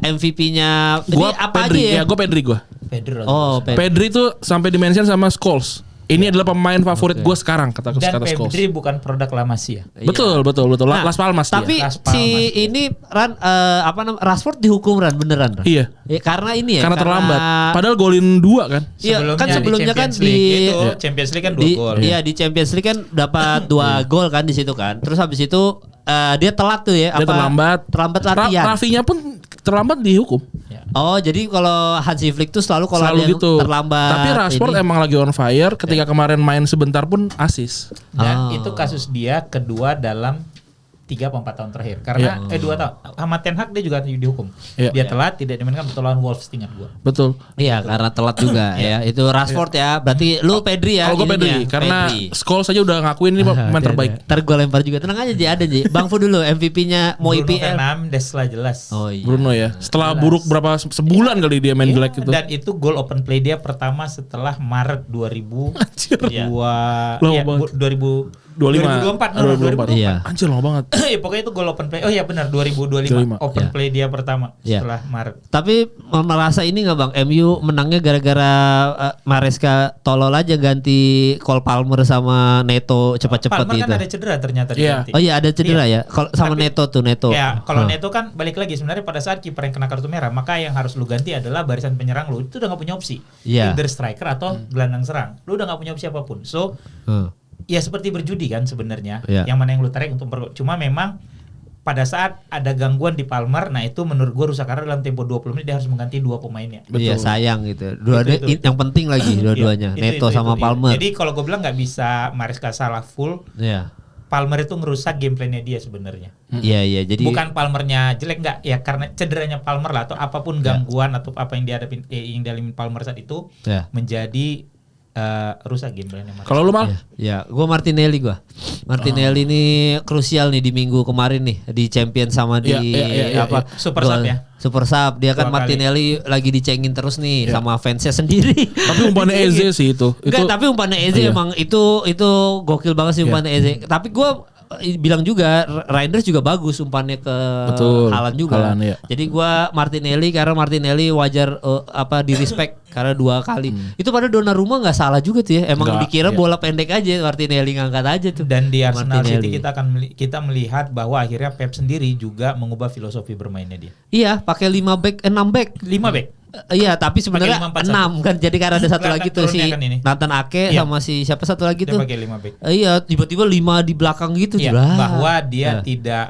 MVP-nya ini Gua apa Pedri. aja ya? Ya, gua Pedri gua. Pedro. Oh, Pedri tuh sampai di-mention sama Scholes. Ini adalah pemain favorit gue sekarang kata dan Scholes. Pedri bukan produk La Masia. Betul. Nah, Las Palmas tapi dia. Las Palmas si dia. ini Ran apa namanya Rashford dihukum Ran beneran Ran? Iya. Ya, karena ini ya. Karena terlambat. Padahal golin 2 kan. Iya, kan sebelumnya kan Champions League itu Iya. Champions League kan 2 di gol. iya di Champions League kan dapat 2 gol kan di situ kan. Terus habis itu dia telat tuh ya Dia terlambat. terlambat latihan. Rafinya pun terlambat dihukum. Ya. Oh, jadi kalau Hansi Flick tuh selalu kalau ada Selalu yang gitu. terlambat. Tapi Rashford ini. emang lagi on fire. Ketika kemarin main sebentar pun asis. Oh. Dan itu kasus dia kedua dalam 3 atau 4 tahun terakhir. Karena 2 tahun sama Ten Hag dia juga dihukum. Iya. Dia telat tidak dimainkan betul lawan Wolves ingat gua. Betul. Iya, karena telat juga ya. Itu Rashford ya. Berarti lu Pedri ya. Kalau gue ininya, Pedri, karena Pedri. Scholes saja udah ngakuin ini pemain terbaik. Ntar gue lempar juga. Tenang aja Ji, ada Ji. Bang Fu dulu MVP-nya mau Bruno IPL. Fernandes lah jelas. Oh iya. Bruno ya. Setelah buruk berapa sebulan kali dia main Iya, jelek gitu. Dan itu gol open play dia pertama setelah Maret 2000. Anjir. Iya. Lama banget. 2024. 2024. Iya. Anjir lama banget. Ya, pokoknya itu gol open play. Oh iya benar 2025 open Iya. play dia pertama Iya. setelah Maret. Tapi merasa ini nggak Bang, MU menangnya gara-gara Maresca tolol aja ganti Cole Palmer sama Neto cepat-cepat Palmer gitu. kan ada cedera ternyata Iya. diganti. Oh iya ada cedera Iya. ya. Kalau sama Tapi- Neto tuh Neto. Ya, kalau Hah. Neto kan balik lagi sebenarnya pada saat kiper yang kena kartu merah, maka yang harus lu ganti adalah barisan penyerang lu. Itu udah gak punya opsi. Iya. Either striker atau gelandang serang. Lu udah gak punya opsi apapun. So, ya seperti berjudi kan sebenarnya. Iya. Yang mana yang lu tarik untuk cuma memang pada saat ada gangguan di Palmer, nah itu menurut gua rusak karena dalam tempo 20 menit dia harus mengganti 2 pemainnya. Iya sayang gitu. Dua-duanya Itu. yang penting lagi dua-duanya Iya, Neto sama iya. Palmer. Jadi kalau gue bilang nggak bisa Maresca salah full, Iya. Palmer itu ngerusak game plan-nya dia sebenarnya. Iya jadi Bukan Palmernya jelek nggak ya karena cederanya Palmer lah atau apapun gangguan atau apa yang dihadapin yang dialami Palmer saat itu Ya. menjadi rusak game plannya. Kalau lu Mal? Ya, gue Martinelli gue. Martinelli ini krusial nih di minggu kemarin nih di Champions sama di Iya. Super sub ya? Super sub. Dia kan 2 kali. Martinelli lagi dicengin terus nih sama fansnya sendiri. Tapi umpannya Eze sih itu. Enggak, tapi umpannya Eze Iya. emang itu gokil banget sih umpannya Eze. Tapi gue bilang juga Reinders juga bagus umpannya ke Betul, Haaland juga. Haaland, iya. Jadi gue Martinelli karena Martinelli wajar di respect karena 2 kali. Itu pada Donnarumma nggak salah juga tuh ya. Emang Nggak, dikira iya. bola pendek aja Martinelli ngangkat aja tuh. Dan di Arsenal Martinelli. City kita melihat bahwa akhirnya Pep sendiri juga mengubah filosofi bermainnya dia. Iya, pakai 5 back, 6 back. 5 back. Iya, tapi sebenarnya Pakai 5-4-1. 6 kan. Jadi karena ada satu Kelihatan lagi tuh si turunnya kan ini. Nathan Ake Iya. sama si siapa satu lagi Dia tuh. pakai 5 back. Iya, tiba-tiba 5 di belakang gitu. Iya, Lah. bahwa dia Nah. tidak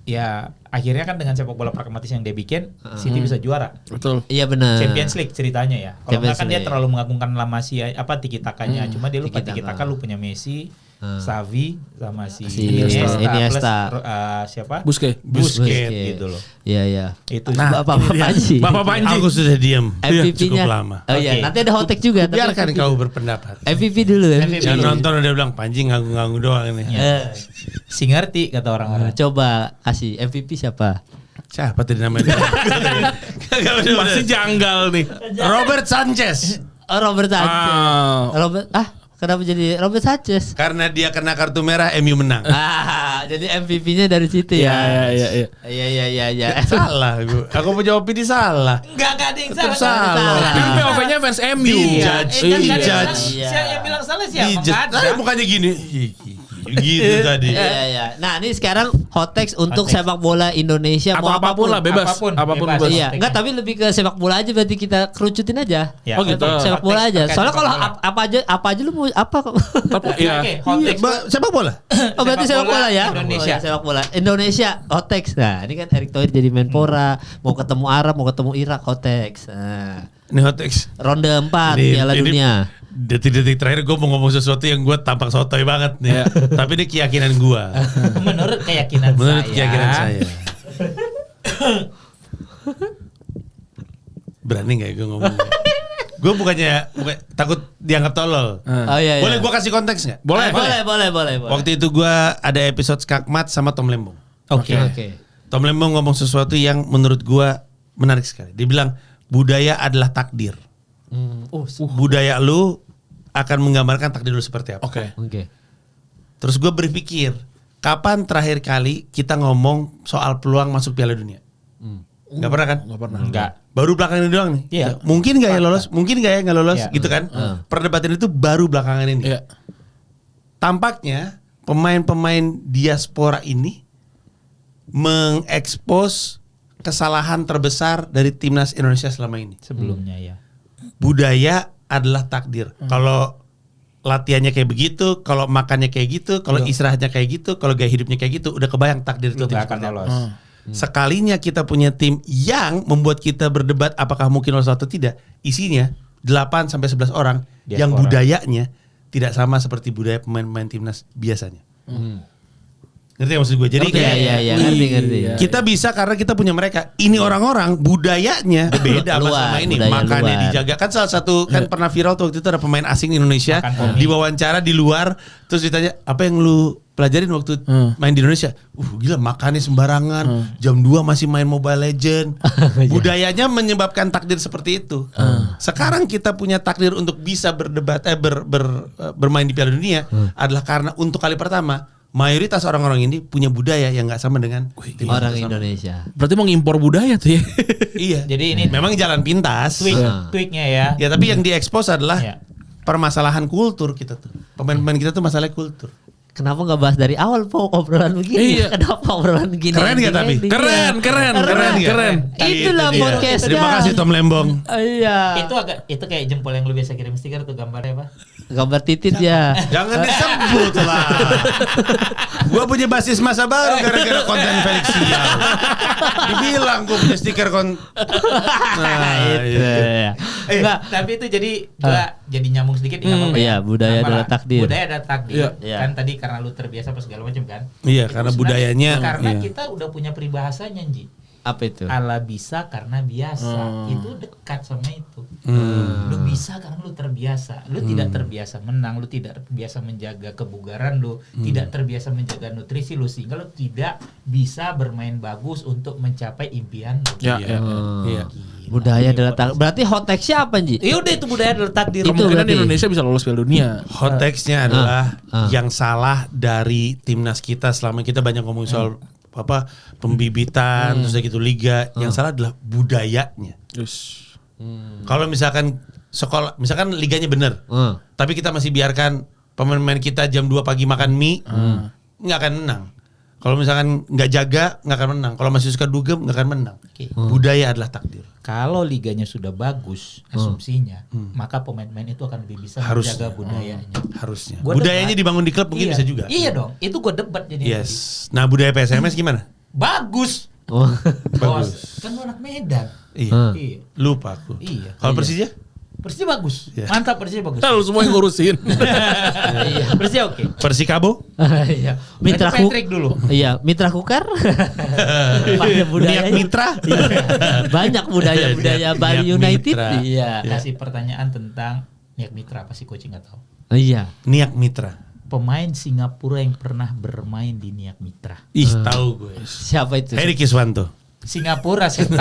ya akhirnya kan dengan sepak bola pragmatis yang dia bikin City bisa juara. Betul. Iya benar. Champions League ceritanya ya. Kalau nggak Champions kan dia League. terlalu mengagungkan La Masia tiki takanya. Cuma dia lupa tiki Tiki-taka. taka lu punya Messi, Xavi sama si Si Iniesta, Iniesta. plus siapa? Busquets. Busquets gitu loh. Iya, iya. Itu Bapak Panji. Bapak Panji. Aku sudah diam. MVP-nya. Cukup lama. Oh iya, Oke. nanti ada hot take juga. tapi Biarkan MVP. kau berpendapat. MVP dulu ya. MVP. Yang nonton udah bilang Panji nganggu-nganggu doang nih. Si ngerti kata orang-orang. Coba Asi, MVP siapa? Siapa tadi namanya? Masih janggal nih. Robert Sanchez. Oh, Robert Sanchez. Kenapa jadi Robert Sanchez? Karena dia kena kartu merah, MU menang. Jadi MVP-nya dari situ ya. Iya. Iya. Salah gue. Aku mau jawab ini salah. Enggak ada yang Tetap salah. salah. Tapi POV-nya fans MU. Dijudge. Kan Iya. bilang, Iya. siapa yang bilang salah siapa? Dijudge. Enggak ada. Bukannya gini. Gitu tadi. Iya. Nah, ini sekarang hot takes untuk Hot takes. sepak bola Indonesia mau Apapun lah bebas. Apapun, Apapun bebas. bebas. Iya, enggak tapi lebih ke sepak bola aja berarti kita kerucutin aja. Ya. Oh, gitu. Sepak bola aja. Terkait Soalnya sepak kalau bola. apa aja lu mau apa kok? Tapi ya. Oke, hot takes. Sepak bola. Oh berarti sepak bola ya? Indonesia. Oh, ya, sepak bola. Indonesia hot takes. Nah, ini kan Erick Thohir jadi Menpora, mau ketemu Arab, mau ketemu Irak hot takes. Nah, Ini hot takes. ronde 4 Ini- Piala ini Dunia. Detik-detik terakhir gue mau ngomong sesuatu yang gue tampak sotoy banget nih. Iya. Tapi ini keyakinan gue. Menurut keyakinan Menurut saya. keyakinan saya. Berani gak ya gue ngomong? Gue bukan takut dianggap tolol. Oh iya. Boleh gue kasih konteks gak? Boleh. Boleh. Waktu itu gue ada episode Skakmat sama Tom Lembong. Oke. Tom Lembong ngomong sesuatu yang menurut gue menarik sekali. Dia bilang budaya adalah takdir. Budaya lu akan menggambarkan takdir lu seperti apa. Oke. Oke. Terus gue berpikir, kapan terakhir kali kita ngomong soal peluang masuk Piala Dunia? Gak pernah kan? Gak pernah. Enggak. Baru belakangan ini doang nih. Iya. Mungkin gak ya lolos? Mungkin gak ya nggak lolos? Iya. Gitu kan? Perdebatan itu baru belakangan ini. Iya. Tampaknya pemain-pemain diaspora ini mengekspos kesalahan terbesar dari timnas Indonesia selama ini. Sebelumnya ya. Budaya adalah takdir. Kalau latihannya kayak begitu, kalau makannya kayak gitu, kalau istirahatnya kayak gitu, kalau gaya hidupnya kayak gitu, udah kebayang takdir itu Lu tim gak akan seperti apa. lolos. Sekalinya kita punya tim yang membuat kita berdebat apakah mungkin lolos atau tidak, isinya 8 sampai 11 orang yang Diaspora. budayanya tidak sama seperti budaya pemain-pemain timnas biasanya. Ngerti gak maksud gue? Jadi Iya, kayak iya, ngerti. kita bisa karena kita punya mereka. Ini orang-orang budayanya beda sama Luar, sama ini. budaya Makannya luar. dijaga. Kan salah satu kan pernah viral tuh waktu itu ada pemain asing Indonesia Makan komik. diwawancara di luar, terus ditanya apa yang lu pelajarin waktu main di Indonesia? Gila makannya sembarangan. Jam 2 masih main Mobile Legend. Budayanya menyebabkan takdir seperti itu. Sekarang kita punya takdir untuk bisa berdebat bermain di Piala Dunia adalah karena untuk kali pertama mayoritas orang-orang ini punya budaya yang nggak sama dengan tim Orang bersama. Indonesia. Berarti mau ngimpor budaya tuh ya. Iya. Jadi ini memang jalan pintas. tweaknya ya. Ya tapi yang diekspos adalah Ya. permasalahan kultur kita tuh. Pemain-pemain kita tuh masalah kultur. Kenapa nggak bahas dari awal po obrolan begini? Iya. Kenapa obrolan begini? Keren nggak tapi? Keren. nggak? Itulah Itu dia. podcastnya. Terima kasih Tom Lembong. Iya. Itu kayak jempol yang lu biasa kirim stiker tuh gambarnya apa? Gambar titit ya. Jangan disebut lah. Gua punya basis masa baru gara-gara konten Felix Sial. Dibilang gua punya stiker Nah, Itu ya. Enggak, tapi itu jadi gua jadi nyambung sedikit nggak apa-apa ya. Iya, budaya Kenapa? adalah takdir. Budaya adalah takdir. Iya. Kan tadi karena lu terbiasa apa segala macam kan. Iya, Itu karena sebenarnya budayanya, karena iya. kita udah punya peribahasanya Nji. Apa itu? Ala bisa karena biasa. Itu dekat sama itu. Lu bisa karena lu terbiasa. Lu tidak terbiasa menang, lu tidak terbiasa menjaga kebugaran lu, tidak terbiasa menjaga nutrisi lu, sehingga lu tidak bisa bermain bagus untuk mencapai impian lu. Ya, Iya. Iya. Budaya adalah takdir. Berarti hot text-nya apa, Ji? Ya udah, itu budaya adalah takdir. Itu Kemungkinan berarti. Indonesia bisa lolos Piala Dunia. Hot text-nya adalah yang salah dari timnas kita selama kita banyak ngomong soal apa pembibitan terus udah gitu liga, yang salah adalah budayanya. Yes. Kalau misalkan sekolah, misalkan liganya bener, tapi kita masih biarkan pemain-pemain kita jam 2 pagi makan mie, nggak akan menang. Kalau misalkan nggak jaga, nggak akan menang. Kalau masih suka dugem, nggak akan menang. Oke. Budaya adalah takdir. Kalau liganya sudah bagus asumsinya, maka pemain-pemain itu akan lebih bisa Harusnya. menjaga budayanya. Harusnya. Gua Budayanya debat. dibangun di klub mungkin Iya. bisa juga. Iya dong, itu gue debat jadi. Yes. Nah, budaya PSMS gimana? Bagus. Oh. Bagus. Kan lu anak Medan. Iya. Iya. Lupa aku. Iya. Kalau Persija? Persija bagus. Iya. Mantap, Persija bagus. Lu semua yang ngurusin. Iya, Persija oke. Persikabo? Iya. Mitra Berarti Patrick dulu. Iya, mitra kukar. Banyak budaya. Niat mitra? Iya. Banyak budaya Bali Niat United. mitra. Iya. Kasih pertanyaan tentang Niak Mitra, pasti coaching nggak tahu. Iya. Niat mitra. Pemain Singapura yang pernah bermain di Niak Mitra. Ih, tahu gue. Siapa itu? Heri Kiswanto. Singapura setan.